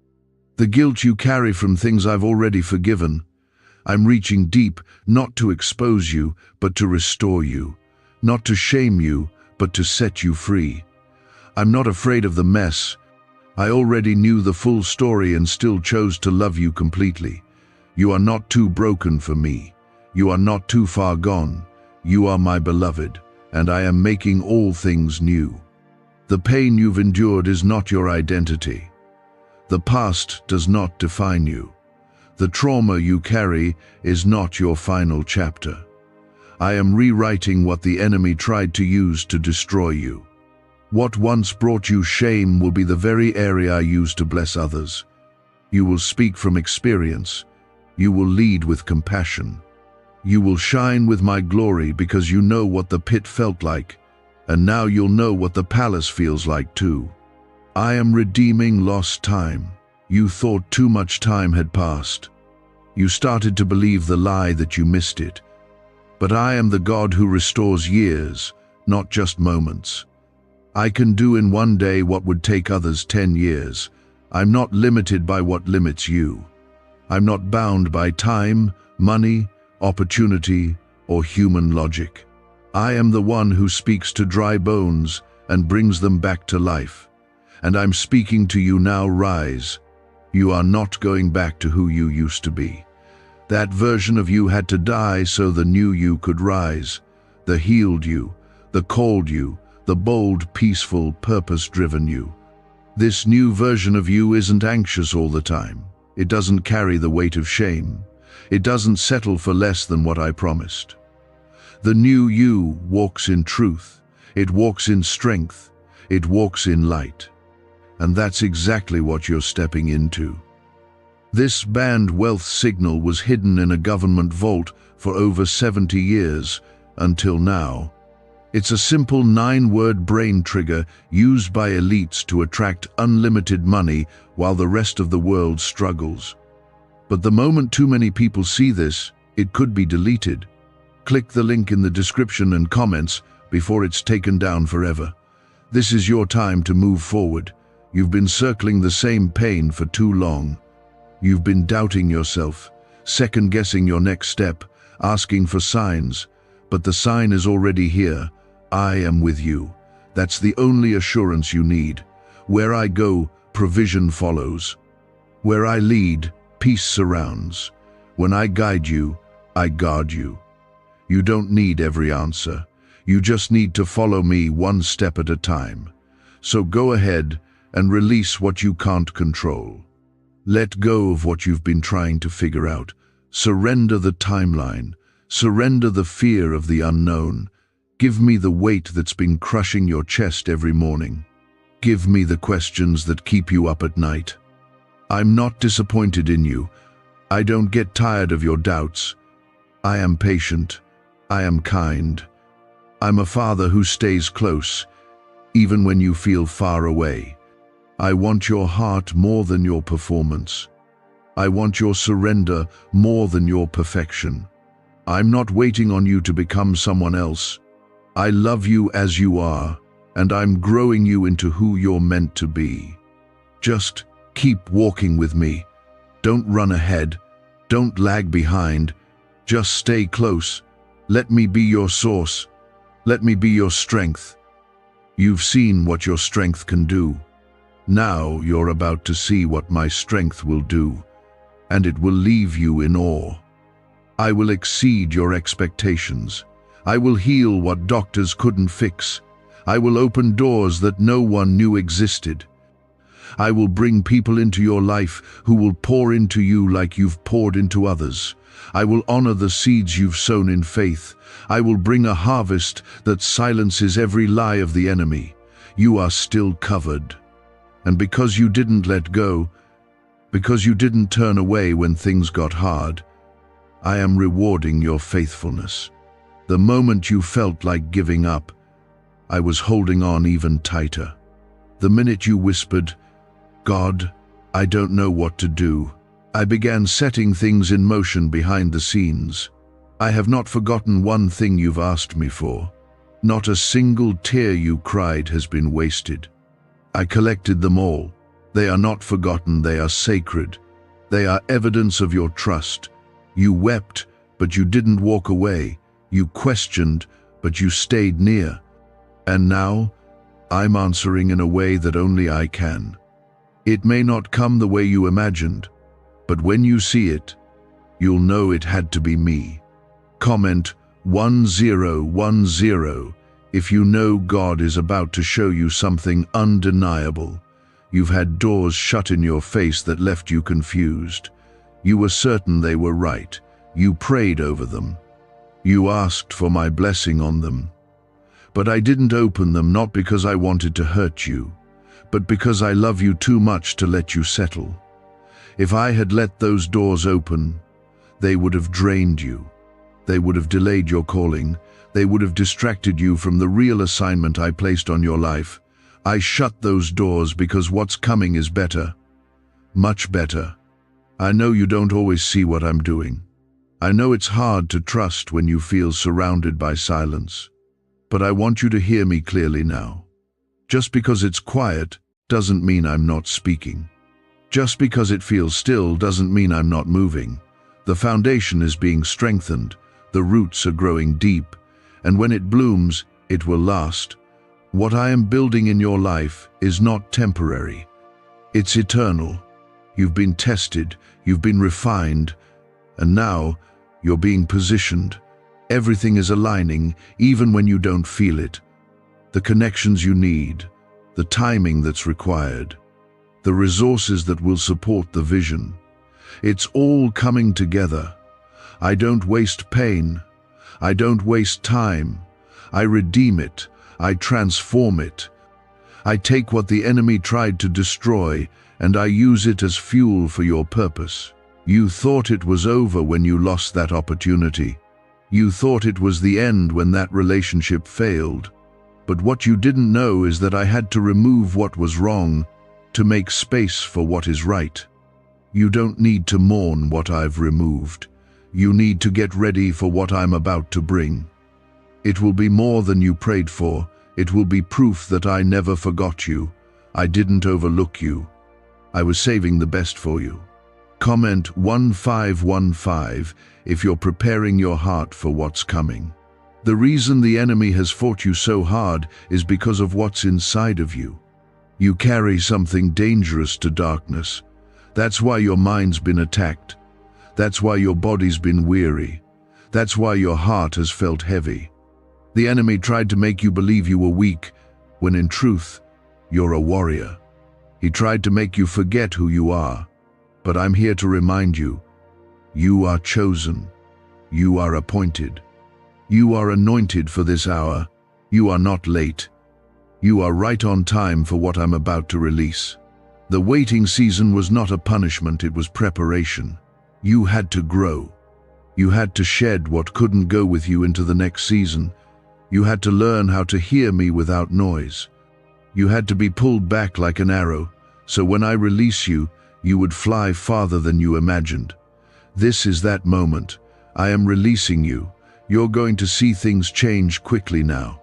the guilt you carry from things I've already forgiven. I'm reaching deep, not to expose you, but to restore you, not to shame you, but to set you free. I'm not afraid of the mess. I already knew the full story and still chose to love you completely. You are not too broken for me. You are not too far gone. You are my beloved, and I am making all things new. The pain you've endured is not your identity. The past does not define you. The trauma you carry is not your final chapter. I am rewriting what the enemy tried to use to destroy you. What once brought you shame will be the very area I use to bless others. You will speak from experience. You will lead with compassion. You will shine with my glory because you know what the pit felt like, and now you'll know what the palace feels like too. I am redeeming lost time. You thought too much time had passed. You started to believe the lie that you missed it. But I am the God who restores years, not just moments. I can do in one day what would take others 10 years. I'm not limited by what limits you. I'm not bound by time, money, opportunity, or human logic. I am the one who speaks to dry bones and brings them back to life. And I'm speaking to you now, rise. You are not going back to who you used to be. That version of you had to die so the new you could rise. The healed you, the called you, the bold, peaceful, purpose-driven you. This new version of you isn't anxious all the time. It doesn't carry the weight of shame. It doesn't settle for less than what I promised. The new you walks in truth. It walks in strength. It walks in light. And that's exactly what you're stepping into. This banned wealth signal was hidden in a government vault for over 70 years, until now. It's a simple 9-word brain trigger used by elites to attract unlimited money while the rest of the world struggles. But the moment too many people see this, it could be deleted. Click the link in the description and comments before it's taken down forever. This is your time to move forward. You've been circling the same pain for too long. You've been doubting yourself, second-guessing your next step, asking for signs. But the sign is already here. I am with you. That's the only assurance you need. Where I go, provision follows. Where I lead, peace surrounds. When I guide you, I guard you. You don't need every answer. You just need to follow me one step at a time. So go ahead and release what you can't control. Let go of what you've been trying to figure out. Surrender the timeline. Surrender the fear of the unknown. Give me the weight that's been crushing your chest every morning. Give me the questions that keep you up at night. I'm not disappointed in you. I don't get tired of your doubts. I am patient. I am kind. I'm a father who stays close, even when you feel far away. I want your heart more than your performance. I want your surrender more than your perfection. I'm not waiting on you to become someone else. I love you as you are, and I'm growing you into who you're meant to be. Just keep walking with me. Don't run ahead. Don't lag behind. Just stay close. Let me be your source. Let me be your strength. You've seen what your strength can do. Now you're about to see what my strength will do, and it will leave you in awe. I will exceed your expectations. I will heal what doctors couldn't fix. I will open doors that no one knew existed. I will bring people into your life who will pour into you like you've poured into others. I will honor the seeds you've sown in faith. I will bring a harvest that silences every lie of the enemy. You are still covered. And because you didn't let go, because you didn't turn away when things got hard, I am rewarding your faithfulness. The moment you felt like giving up, I was holding on even tighter. The minute you whispered, "God, I don't know what to do," I began setting things in motion behind the scenes. I have not forgotten one thing you've asked me for. Not a single tear you cried has been wasted. I collected them all. They are not forgotten, they are sacred. They are evidence of your trust. You wept, but you didn't walk away. You questioned, but you stayed near. And now, I'm answering in a way that only I can. It may not come the way you imagined, but when you see it, you'll know it had to be me. Comment 1010 if you know God is about to show you something undeniable. You've had doors shut in your face that left you confused. You were certain they were right. You prayed over them. You asked for my blessing on them. But I didn't open them, not because I wanted to hurt you, but because I love you too much to let you settle. If I had let those doors open, they would have drained you. They would have delayed your calling. They would have distracted you from the real assignment I placed on your life. I shut those doors because what's coming is better. Much better. I know you don't always see what I'm doing. I know it's hard to trust when you feel surrounded by silence. But I want you to hear me clearly now. Just because it's quiet doesn't mean I'm not speaking. Just because it feels still doesn't mean I'm not moving. The foundation is being strengthened, the roots are growing deep, and when it blooms, it will last. What I am building in your life is not temporary. It's eternal. You've been tested, you've been refined, and now you're being positioned. Everything is aligning, even when you don't feel it. The connections you need, the timing that's required, the resources that will support the vision. It's all coming together. I don't waste pain. I don't waste time. I redeem it. I transform it. I take what the enemy tried to destroy and I use it as fuel for your purpose. You thought it was over when you lost that opportunity. You thought it was the end when that relationship failed. But what you didn't know is that I had to remove what was wrong to make space for what is right. You don't need to mourn what I've removed. You need to get ready for what I'm about to bring. It will be more than you prayed for. It will be proof that I never forgot you. I didn't overlook you. I was saving the best for you. Comment 1515 if you're preparing your heart for what's coming. The reason the enemy has fought you so hard is because of what's inside of you. You carry something dangerous to darkness. That's why your mind's been attacked. That's why your body's been weary. That's why your heart has felt heavy. The enemy tried to make you believe you were weak, when in truth, you're a warrior. He tried to make you forget who you are. But I'm here to remind you, you are chosen. You are appointed. You are anointed for this hour. You are not late. You are right on time for what I'm about to release. The waiting season was not a punishment, it was preparation. You had to grow. You had to shed what couldn't go with you into the next season. You had to learn how to hear me without noise. You had to be pulled back like an arrow, so when I release you, you would fly farther than you imagined. This is that moment. I am releasing you. You're going to see things change quickly now.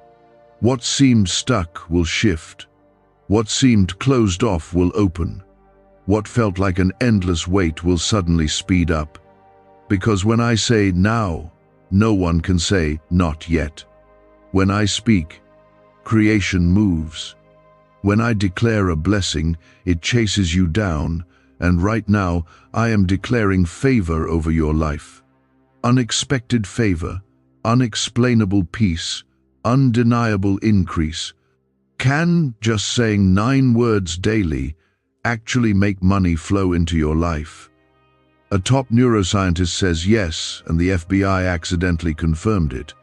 What seemed stuck will shift. What seemed closed off will open. What felt like an endless wait will suddenly speed up. Because when I say now, no one can say not yet. When I speak, creation moves. When I declare a blessing, it chases you down, and right now I am declaring favor over your life. Unexpected favor, unexplainable peace, undeniable increase. Can just saying 9 words daily actually make money flow into your life? A top neuroscientist says yes, and the FBI accidentally confirmed it.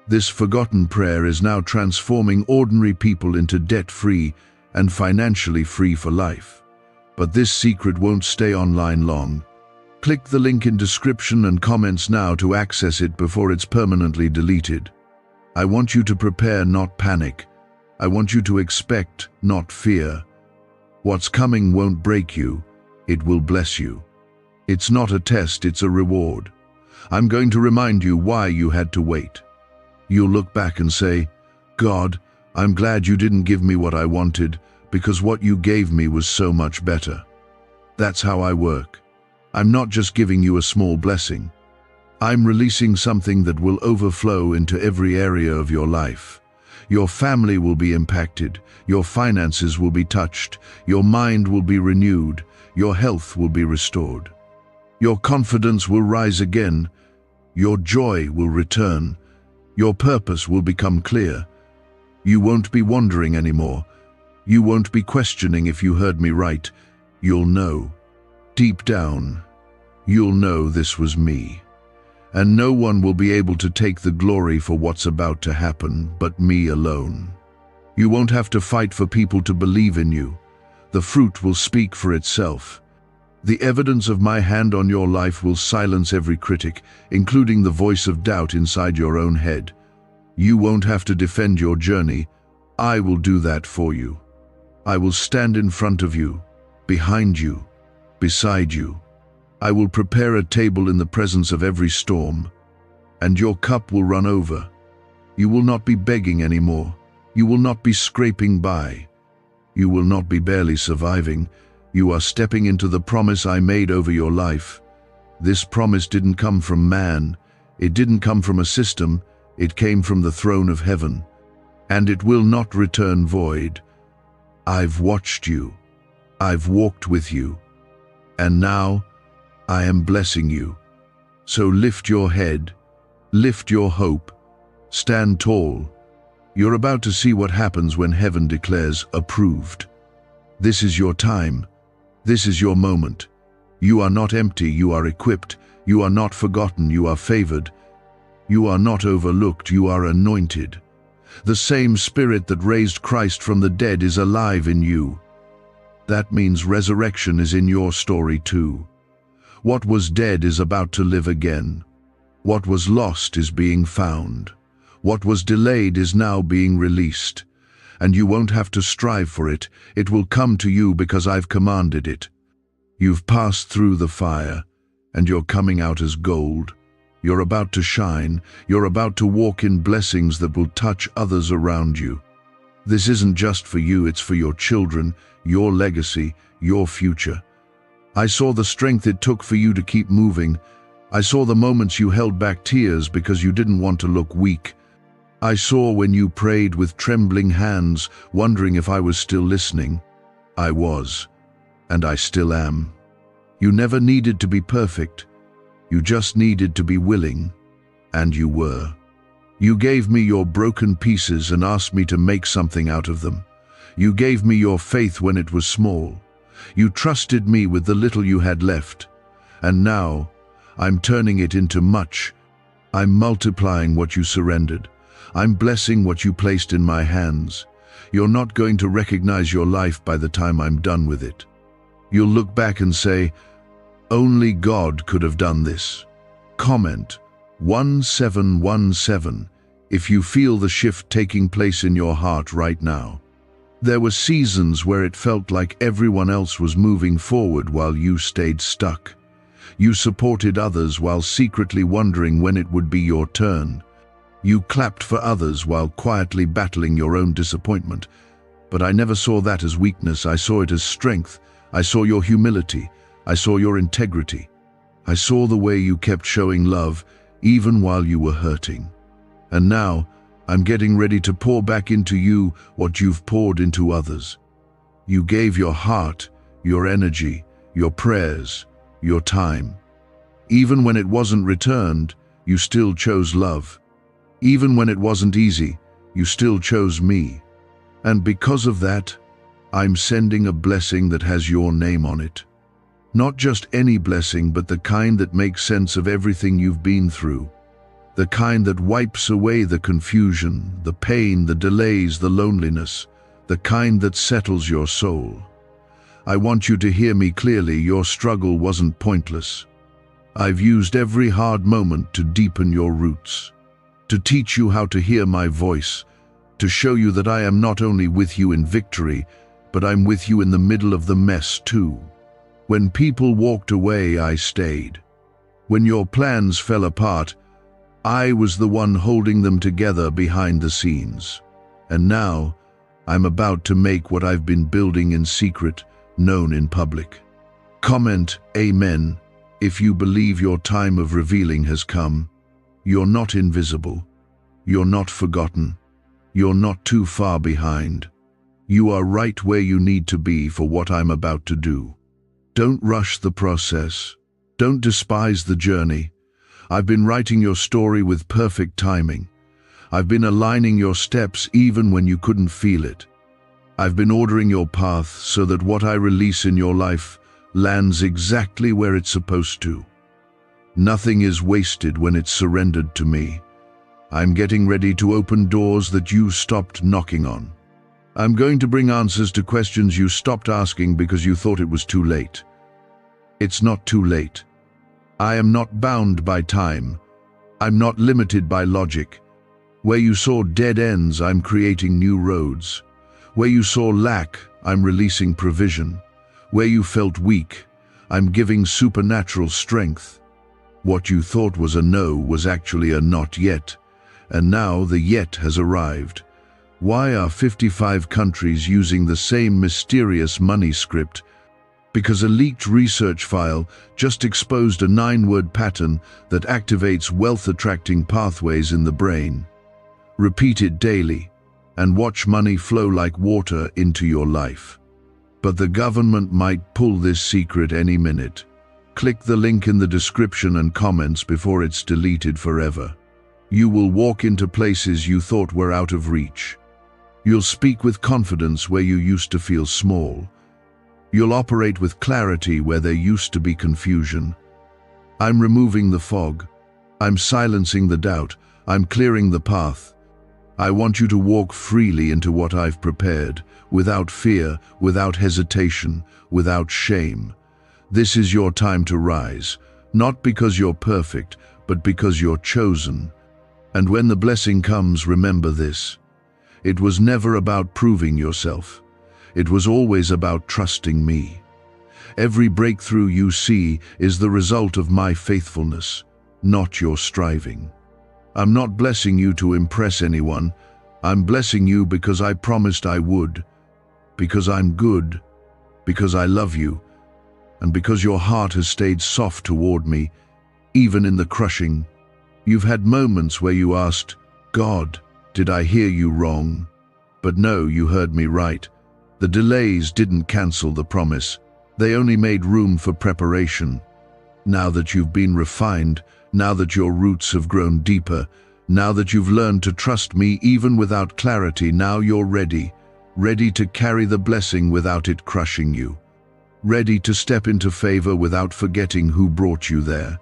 This forgotten prayer is now transforming ordinary people into debt-free and financially free for life. But this secret won't stay online long. Click the link in description and comments now to access it before it's permanently deleted. I want you to prepare, not panic. I want you to expect, not fear. What's coming won't break you, it will bless you. It's not a test, it's a reward. I'm going to remind you why you had to wait. You'll look back and say, God, I'm glad you didn't give me what I wanted, because what you gave me was so much better. That's how I work. I'm not just giving you a small blessing. I'm releasing something that will overflow into every area of your life. Your family will be impacted, your finances will be touched, your mind will be renewed, your health will be restored. Your confidence will rise again, your joy will return, your purpose will become clear. You won't be wandering anymore. You won't be questioning if you heard me right. You'll know. Deep down, you'll know this was me. And no one will be able to take the glory for what's about to happen but me alone. You won't have to fight for people to believe in you. The fruit will speak for itself. The evidence of my hand on your life will silence every critic, including the voice of doubt inside your own head. You won't have to defend your journey. I will do that for you. I will stand in front of you, behind you, beside you. I will prepare a table in the presence of every storm, and your cup will run over. You will not be begging anymore. You will not be scraping by. You will not be barely surviving. You are stepping into the promise I made over your life. This promise didn't come from man. It didn't come from a system. It came from the throne of heaven. And it will not return void. I've watched you. I've walked with you. And now, I am blessing you. So lift your head, lift your hope, stand tall. You're about to see what happens when heaven declares approved. This is your time. This is your moment. You are not empty, you are equipped. You are not forgotten, you are favored. You are not overlooked, you are anointed. The same Spirit that raised Christ from the dead is alive in you. That means resurrection is in your story too. What was dead is about to live again. What was lost is being found. What was delayed is now being released. And you won't have to strive for it. It will come to you because I've commanded it. You've passed through the fire, and you're coming out as gold. You're about to shine. You're about to walk in blessings that will touch others around you. This isn't just for you, it's for your children, your legacy, your future. I saw the strength it took for you to keep moving. I saw the moments you held back tears because you didn't want to look weak. I saw when you prayed with trembling hands, wondering if I was still listening. I was, and I still am. You never needed to be perfect. You just needed to be willing, and you were. You gave me your broken pieces and asked me to make something out of them. You gave me your faith when it was small. You trusted me with the little you had left. And now, I'm turning it into much. I'm multiplying what you surrendered. I'm blessing what you placed in my hands. You're not going to recognize your life by the time I'm done with it. You'll look back and say, only God could have done this. Comment 1717 if you feel the shift taking place in your heart right now. There were seasons where it felt like everyone else was moving forward while you stayed stuck. You supported others while secretly wondering when it would be your turn. You clapped for others while quietly battling your own disappointment. But I never saw that as weakness, I saw it as strength. I saw your humility. I saw your integrity. I saw the way you kept showing love, even while you were hurting. And now, I'm getting ready to pour back into you what you've poured into others. You gave your heart, your energy, your prayers, your time. Even when it wasn't returned, you still chose love. Even when it wasn't easy, you still chose me. And because of that, I'm sending a blessing that has your name on it. Not just any blessing, but the kind that makes sense of everything you've been through. The kind that wipes away the confusion, the pain, the delays, the loneliness. The kind that settles your soul. I want you to hear me clearly, your struggle wasn't pointless. I've used every hard moment to deepen your roots, to teach you how to hear my voice, to show you that I am not only with you in victory, but I'm with you in the middle of the mess too. When people walked away, I stayed. When your plans fell apart, I was the one holding them together behind the scenes. And now, I'm about to make what I've been building in secret known in public. Comment Amen If you believe your time of revealing has come, you're not invisible. You're not forgotten. You're not too far behind. You are right where you need to be for what I'm about to do. Don't rush the process. Don't despise the journey. I've been writing your story with perfect timing. I've been aligning your steps even when you couldn't feel it. I've been ordering your path so that what I release in your life lands exactly where it's supposed to. Nothing is wasted when it's surrendered to me. I'm getting ready to open doors that you stopped knocking on. I'm going to bring answers to questions you stopped asking because you thought it was too late. It's not too late. I am not bound by time. I'm not limited by logic. Where you saw dead ends, I'm creating new roads. Where you saw lack, I'm releasing provision. Where you felt weak, I'm giving supernatural strength. What you thought was a no was actually a not yet, and now the yet has arrived. Why are 55 countries using the same mysterious money script? Because a leaked research file just exposed a 9-word pattern that activates wealth-attracting pathways in the brain. Repeat it daily, and watch money flow like water into your life. But the government might pull this secret any minute. Click the link in the description and comments before it's deleted forever. You will walk into places you thought were out of reach. You'll speak with confidence where you used to feel small. You'll operate with clarity where there used to be confusion. I'm removing the fog. I'm silencing the doubt. I'm clearing the path. I want you to walk freely into what I've prepared, without fear, without hesitation, without shame. This is your time to rise, not because you're perfect, but because you're chosen. And when the blessing comes, remember this. It was never about proving yourself. It was always about trusting me. Every breakthrough you see is the result of my faithfulness, not your striving. I'm not blessing you to impress anyone. I'm blessing you because I promised I would, because I'm good, because I love you, and because your heart has stayed soft toward me, even in the crushing. You've had moments where you asked, God, did I hear you wrong? But no, you heard me right. The delays didn't cancel the promise. They only made room for preparation. Now that you've been refined, now that your roots have grown deeper, now that you've learned to trust me even without clarity, now you're ready to carry the blessing without it crushing you. Ready to step into favor without forgetting who brought you there.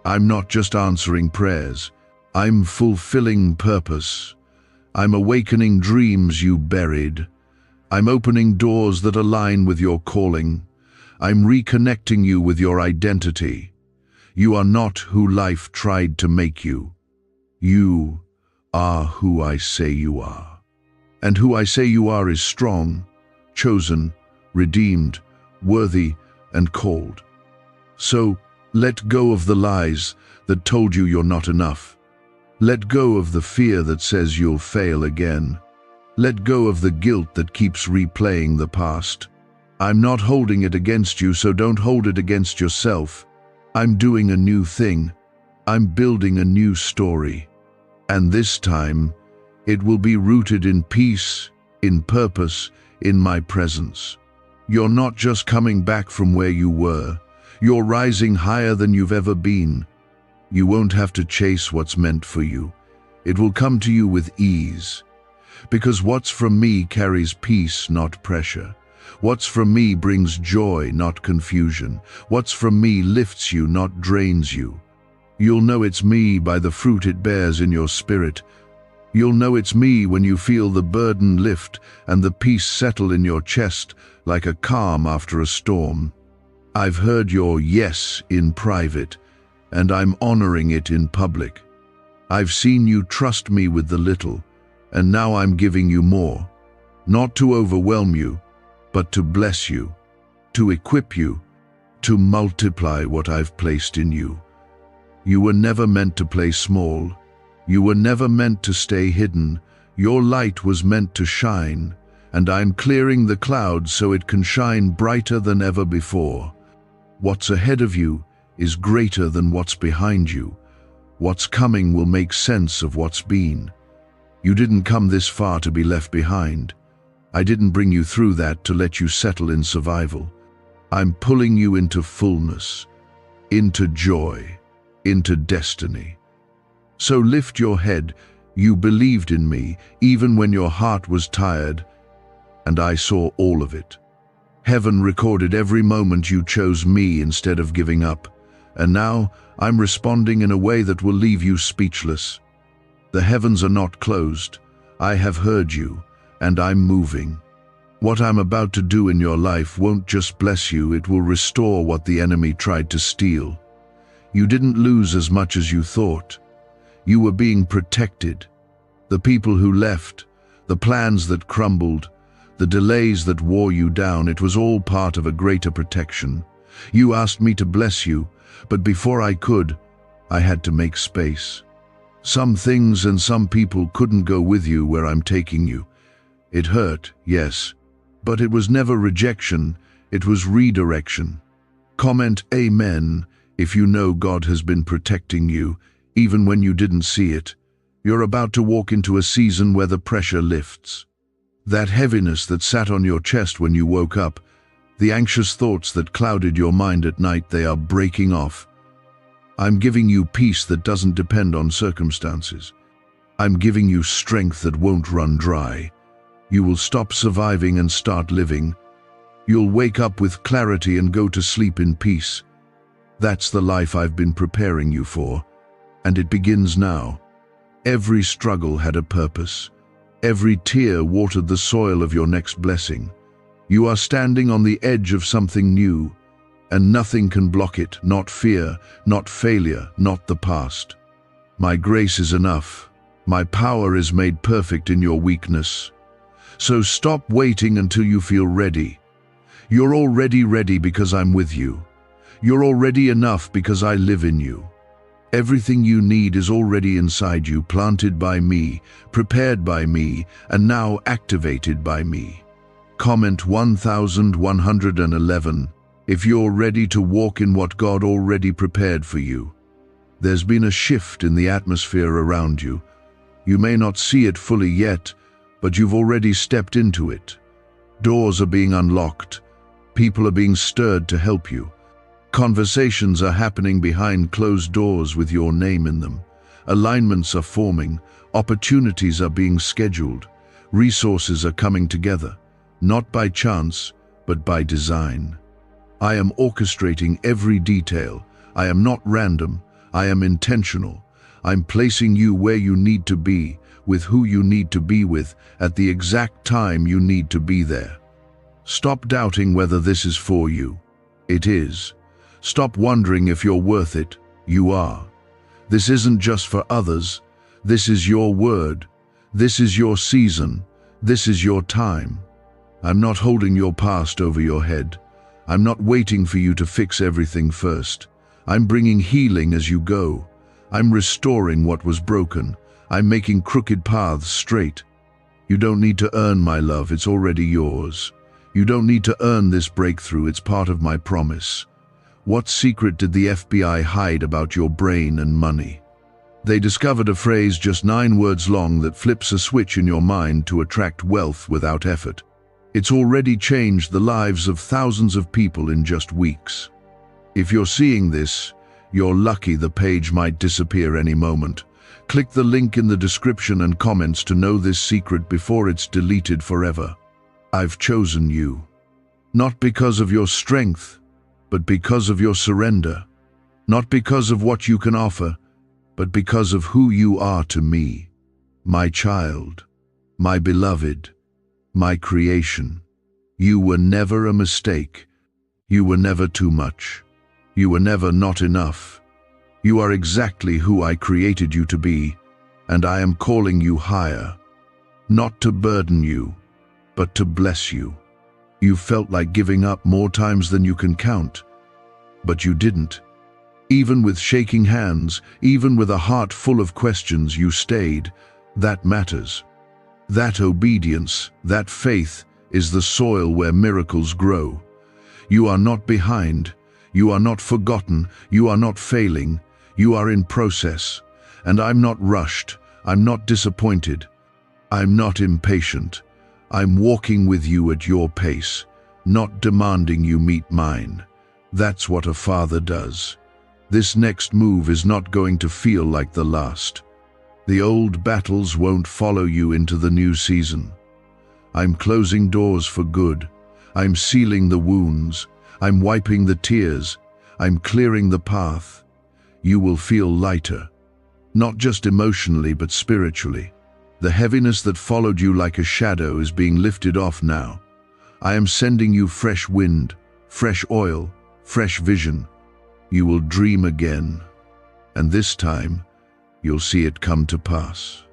I'm not just answering prayers. I'm fulfilling purpose. I'm awakening dreams you buried. I'm opening doors that align with your calling. I'm reconnecting you with your identity. You are not who life tried to make you. You are who I say you are. And who I say you are is strong, chosen, redeemed, worthy, and called. So, let go of the lies that told you you're not enough. Let go of the fear that says you'll fail again. Let go of the guilt that keeps replaying the past. I'm not holding it against you, so don't hold it against yourself. I'm doing a new thing. I'm building a new story. And this time, it will be rooted in peace, in purpose, in my presence. You're not just coming back from where you were. You're rising higher than you've ever been. You won't have to chase what's meant for you. It will come to you with ease. Because what's from me carries peace, not pressure. What's from me brings joy, not confusion. What's from me lifts you, not drains you. You'll know it's me by the fruit it bears in your spirit. You'll know it's me when you feel the burden lift and the peace settle in your chest like a calm after a storm. I've heard your yes in private, and I'm honoring it in public. I've seen you trust me with the little, and now I'm giving you more. Not to overwhelm you, but to bless you, to equip you, to multiply what I've placed in you. You were never meant to play small. You were never meant to stay hidden. Your light was meant to shine, and I'm clearing the clouds so it can shine brighter than ever before. What's ahead of you is greater than what's behind you. What's coming will make sense of what's been. You didn't come this far to be left behind. I didn't bring you through that to let you settle in survival. I'm pulling you into fullness, into joy, into destiny. So lift your head. You believed in me, even when your heart was tired, and I saw all of it. Heaven recorded every moment you chose me instead of giving up, and now I'm responding in a way that will leave you speechless. The heavens are not closed. I have heard you, and I'm moving. What I'm about to do in your life won't just bless you, it will restore what the enemy tried to steal. You didn't lose as much as you thought. You were being protected. The people who left, the plans that crumbled, the delays that wore you down, it was all part of a greater protection. You asked me to bless you, but before I could, I had to make space. Some things and some people couldn't go with you where I'm taking you. It hurt, yes, but it was never rejection, it was redirection. Comment Amen if you know God has been protecting you, even when you didn't see it. You're about to walk into a season where the pressure lifts. That heaviness that sat on your chest when you woke up, the anxious thoughts that clouded your mind at night, they are breaking off. I'm giving you peace that doesn't depend on circumstances. I'm giving you strength that won't run dry. You will stop surviving and start living. You'll wake up with clarity and go to sleep in peace. That's the life I've been preparing you for, and it begins now. Every struggle had a purpose. Every tear watered the soil of your next blessing. You are standing on the edge of something new, and nothing can block it, not fear, not failure, not the past. My grace is enough. My power is made perfect in your weakness. So stop waiting until you feel ready. You're already ready because I'm with you. You're already enough because I live in you. Everything you need is already inside you, planted by me, prepared by me, and now activated by me. Comment 1111 if you're ready to walk in what God already prepared for you. There's been a shift in the atmosphere around you. You may not see it fully yet, but you've already stepped into it. Doors are being unlocked. People are being stirred to help you. Conversations are happening behind closed doors with your name in them. Alignments are forming. Opportunities are being scheduled. Resources are coming together, not by chance, but by design. I am orchestrating every detail. I am not random. I am intentional. I'm placing you where you need to be, with who you need to be with, at the exact time you need to be there. Stop doubting whether this is for you. It is. Stop wondering if you're worth it. You are. This isn't just for others. This is your word. This is your season. This is your time. I'm not holding your past over your head. I'm not waiting for you to fix everything first. I'm bringing healing as you go. I'm restoring what was broken. I'm making crooked paths straight. You don't need to earn my love, it's already yours. You don't need to earn this breakthrough, it's part of my promise. What secret did the FBI hide about your brain and money? They discovered a phrase just 9 words long that flips a switch in your mind to attract wealth without effort. It's already changed the lives of thousands of people in just weeks. If you're seeing this, you're lucky. The page might disappear any moment. Click the link in the description and comments to know this secret before it's deleted forever. I've chosen you, not because of your strength, but because of your surrender. Not because of what you can offer, but because of who you are to me, my child, my beloved, my creation. You were never a mistake. You were never too much. You were never not enough. You are exactly who I created you to be, and I am calling you higher, not to burden you, but to bless you. You felt like giving up more times than you can count, but you didn't. Even with shaking hands, even with a heart full of questions, you stayed. That matters. That obedience, that faith, is the soil where miracles grow. You are not behind. You are not forgotten, you are not failing, you are in process. And I'm not rushed, I'm not disappointed, I'm not impatient. I'm walking with you at your pace, not demanding you meet mine. That's what a father does. This next move is not going to feel like the last. The old battles won't follow you into the new season. I'm closing doors for good. I'm sealing the wounds. I'm wiping the tears. I'm clearing the path. You will feel lighter, not just emotionally but spiritually. The heaviness that followed you like a shadow is being lifted off now. I am sending you fresh wind, fresh oil, fresh vision. You will dream again, and this time, you'll see it come to pass.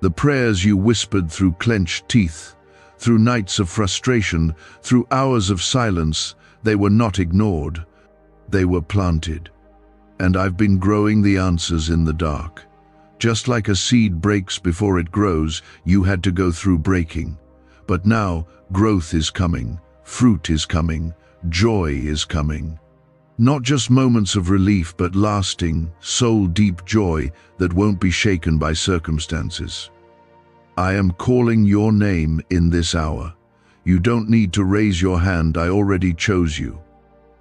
The prayers you whispered through clenched teeth, through nights of frustration, through hours of silence, they were not ignored. They were planted. And I've been growing the answers in the dark. Just like a seed breaks before it grows, you had to go through breaking. But now, growth is coming, fruit is coming, joy is coming. Not just moments of relief, but lasting, soul-deep joy that won't be shaken by circumstances. I am calling your name in this hour. You don't need to raise your hand, I already chose you.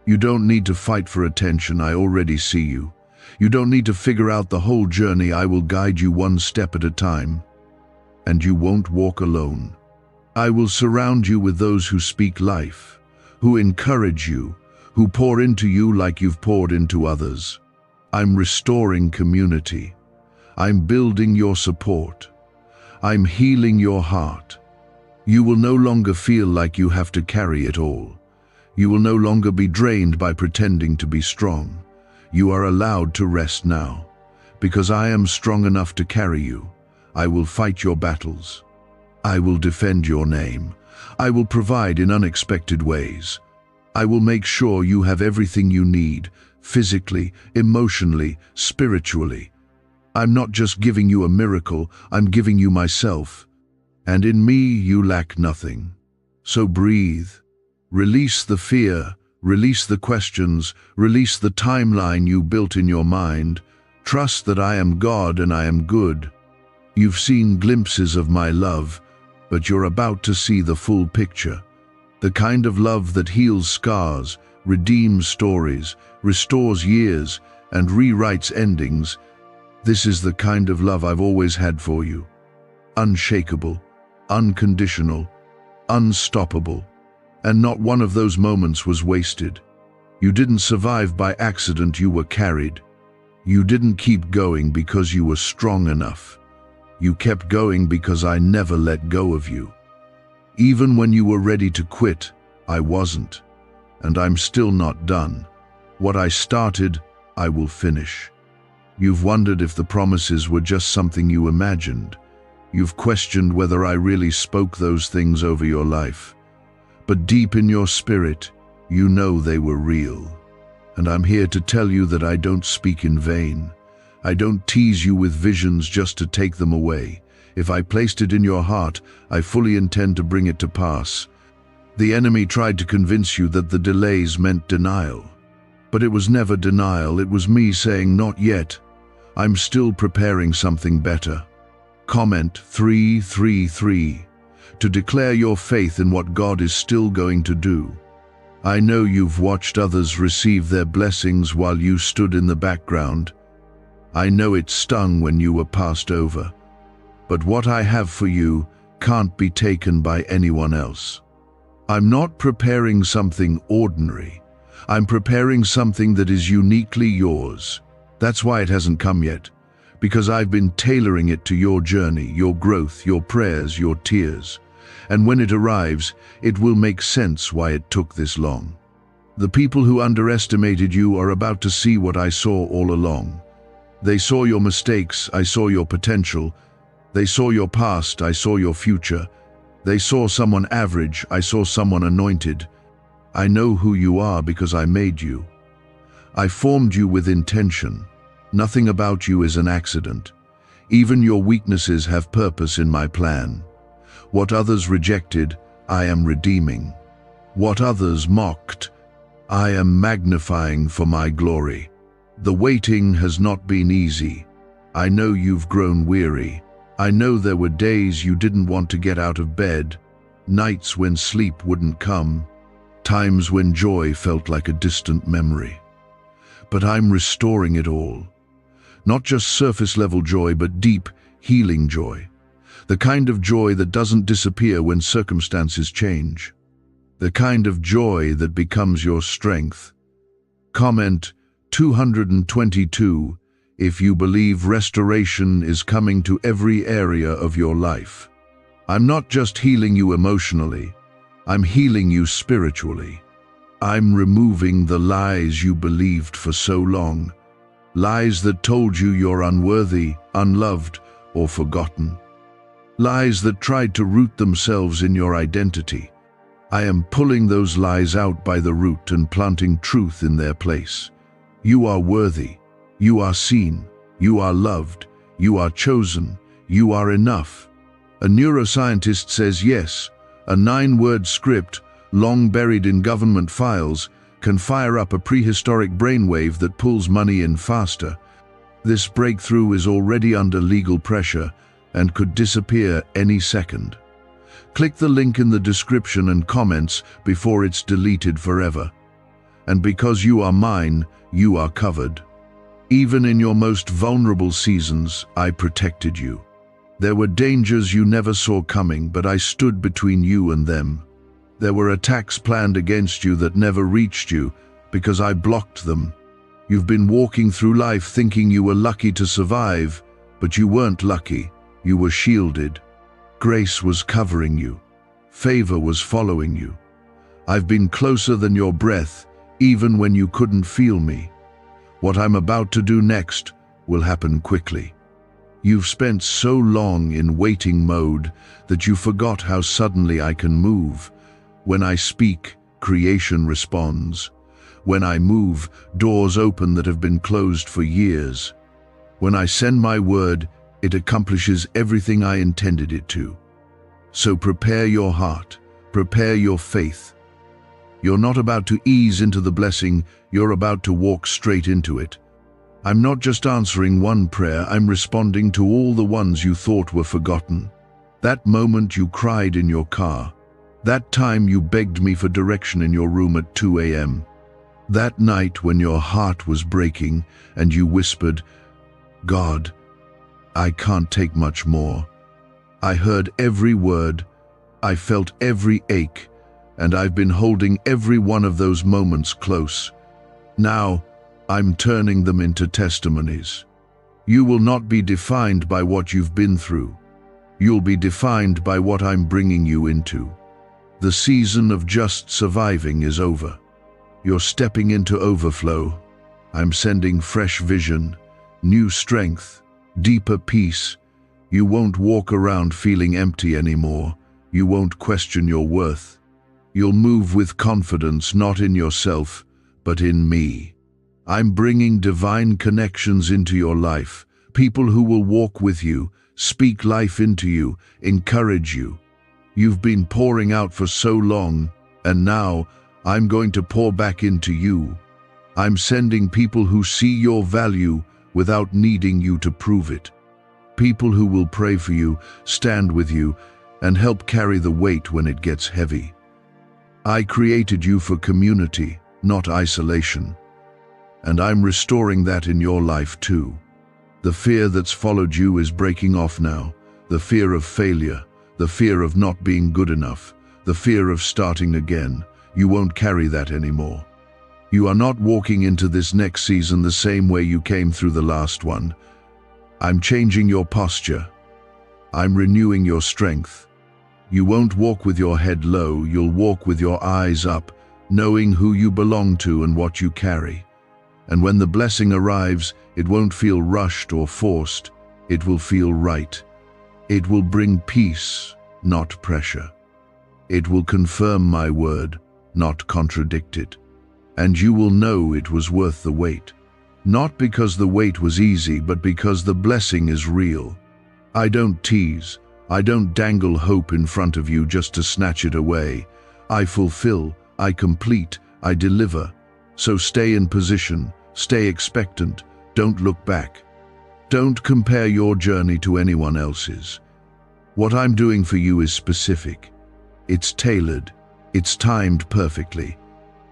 You don't need to fight for attention, I already see you. You don't need to figure out the whole journey, I will guide you one step at a time. And you won't walk alone. I will surround you with those who speak life, who encourage you, who pour into you like you've poured into others. I'm restoring community. I'm building your support. I'm healing your heart. You will no longer feel like you have to carry it all. You will no longer be drained by pretending to be strong. You are allowed to rest now. Because I am strong enough to carry you. I will fight your battles. I will defend your name. I will provide in unexpected ways. I will make sure you have everything you need, physically, emotionally, spiritually. I'm not just giving you a miracle, I'm giving you myself. And in me you lack nothing. So breathe. Release the fear, release the questions, release the timeline you built in your mind. Trust that I am God and I am good. You've seen glimpses of my love, but you're about to see the full picture. The kind of love that heals scars, redeems stories, restores years, and rewrites endings. This is the kind of love I've always had for you. Unshakable, unconditional, unstoppable. And not one of those moments was wasted. You didn't survive by accident, you were carried. You didn't keep going because you were strong enough. You kept going because I never let go of you. Even when you were ready to quit, I wasn't. And I'm still not done. What I started, I will finish. You've wondered if the promises were just something you imagined. You've questioned whether I really spoke those things over your life. But deep in your spirit, you know they were real. And I'm here to tell you that I don't speak in vain. I don't tease you with visions just to take them away. If I placed it in your heart, I fully intend to bring it to pass. The enemy tried to convince you that the delays meant denial. But it was never denial, it was me saying, not yet. I'm still preparing something better. Comment 333 to declare your faith in what God is still going to do. I know you've watched others receive their blessings while you stood in the background. I know it stung when you were passed over. But what I have for you can't be taken by anyone else. I'm not preparing something ordinary. I'm preparing something that is uniquely yours. That's why it hasn't come yet. Because I've been tailoring it to your journey, your growth, your prayers, your tears. And when it arrives, it will make sense why it took this long. The people who underestimated you are about to see what I saw all along. They saw your mistakes, I saw your potential. They saw your past, I saw your future. They saw someone average, I saw someone anointed. I know who you are because I made you. I formed you with intention. Nothing about you is an accident. Even your weaknesses have purpose in my plan. What others rejected, I am redeeming. What others mocked, I am magnifying for my glory. The waiting has not been easy. I know you've grown weary. I know there were days you didn't want to get out of bed, nights when sleep wouldn't come, times when joy felt like a distant memory. But I'm restoring it all. Not just surface-level joy, but deep, healing joy. The kind of joy that doesn't disappear when circumstances change. The kind of joy that becomes your strength. Comment 222 if you believe restoration is coming to every area of your life. I'm not just healing you emotionally, I'm healing you spiritually. I'm removing the lies you believed for so long. Lies that told you you're unworthy, unloved, or forgotten. Lies that tried to root themselves in your identity. I am pulling those lies out by the root and planting truth in their place. You are worthy. You are seen. You are loved. You are chosen. You are enough. A neuroscientist says yes, a 9-word script, long buried in government files, can fire up a prehistoric brainwave that pulls money in faster. This breakthrough is already under legal pressure and could disappear any second. Click the link in the description and comments before it's deleted forever. And because you are mine, you are covered. Even in your most vulnerable seasons, I protected you. There were dangers you never saw coming, but I stood between you and them. There were attacks planned against you that never reached you because I blocked them. You've been walking through life thinking you were lucky to survive, but you weren't lucky. You were shielded. Grace was covering you. Favor was following you. I've been closer than your breath, even when you couldn't feel me. What I'm about to do next will happen quickly. You've spent so long in waiting mode that you forgot how suddenly I can move. When I speak, creation responds. When I move, doors open that have been closed for years. When I send my word, it accomplishes everything I intended it to. So prepare your heart, prepare your faith. You're not about to ease into the blessing, you're about to walk straight into it. I'm not just answering one prayer, I'm responding to all the ones you thought were forgotten. That moment you cried in your car. That time you begged me for direction in your room at 2 a.m. That night when your heart was breaking and you whispered, "God, I can't take much more." I heard every word, I felt every ache, and I've been holding every one of those moments close. Now, I'm turning them into testimonies. You will not be defined by what you've been through. You'll be defined by what I'm bringing you into. The season of just surviving is over. You're stepping into overflow. I'm sending fresh vision, new strength, deeper peace. You won't walk around feeling empty anymore. You won't question your worth. You'll move with confidence, not in yourself, but in me. I'm bringing divine connections into your life, people who will walk with you, speak life into you, encourage you. You've been pouring out for so long, and now I'm going to pour back into you. I'm sending people who see your value without needing you to prove it. People who will pray for you, stand with you, and help carry the weight when it gets heavy. I created you for community, not isolation. And I'm restoring that in your life too. The fear that's followed you is breaking off now. The fear of failure, the fear of not being good enough, the fear of starting again. You won't carry that anymore. You are not walking into this next season the same way you came through the last one. I'm changing your posture. I'm renewing your strength. You won't walk with your head low, you'll walk with your eyes up, knowing who you belong to and what you carry. And when the blessing arrives, it won't feel rushed or forced. It will feel right. It will bring peace, not pressure. It will confirm my word, not contradict it. And you will know it was worth the wait. Not because the wait was easy, but because the blessing is real. I don't tease. I don't dangle hope in front of you just to snatch it away. I fulfill, I complete, I deliver. So stay in position, stay expectant, don't look back. Don't compare your journey to anyone else's. What I'm doing for you is specific. It's tailored, it's timed perfectly,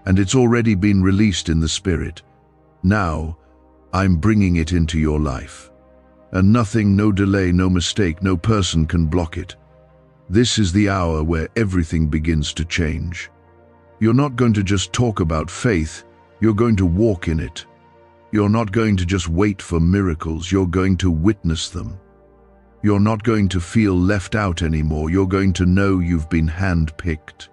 and it's already been released in the spirit. Now, I'm bringing it into your life. And nothing, no delay, no mistake, no person can block it. This is the hour where everything begins to change. You're not going to just talk about faith, you're going to walk in it. You're not going to just wait for miracles, you're going to witness them. You're not going to feel left out anymore, you're going to know you've been handpicked.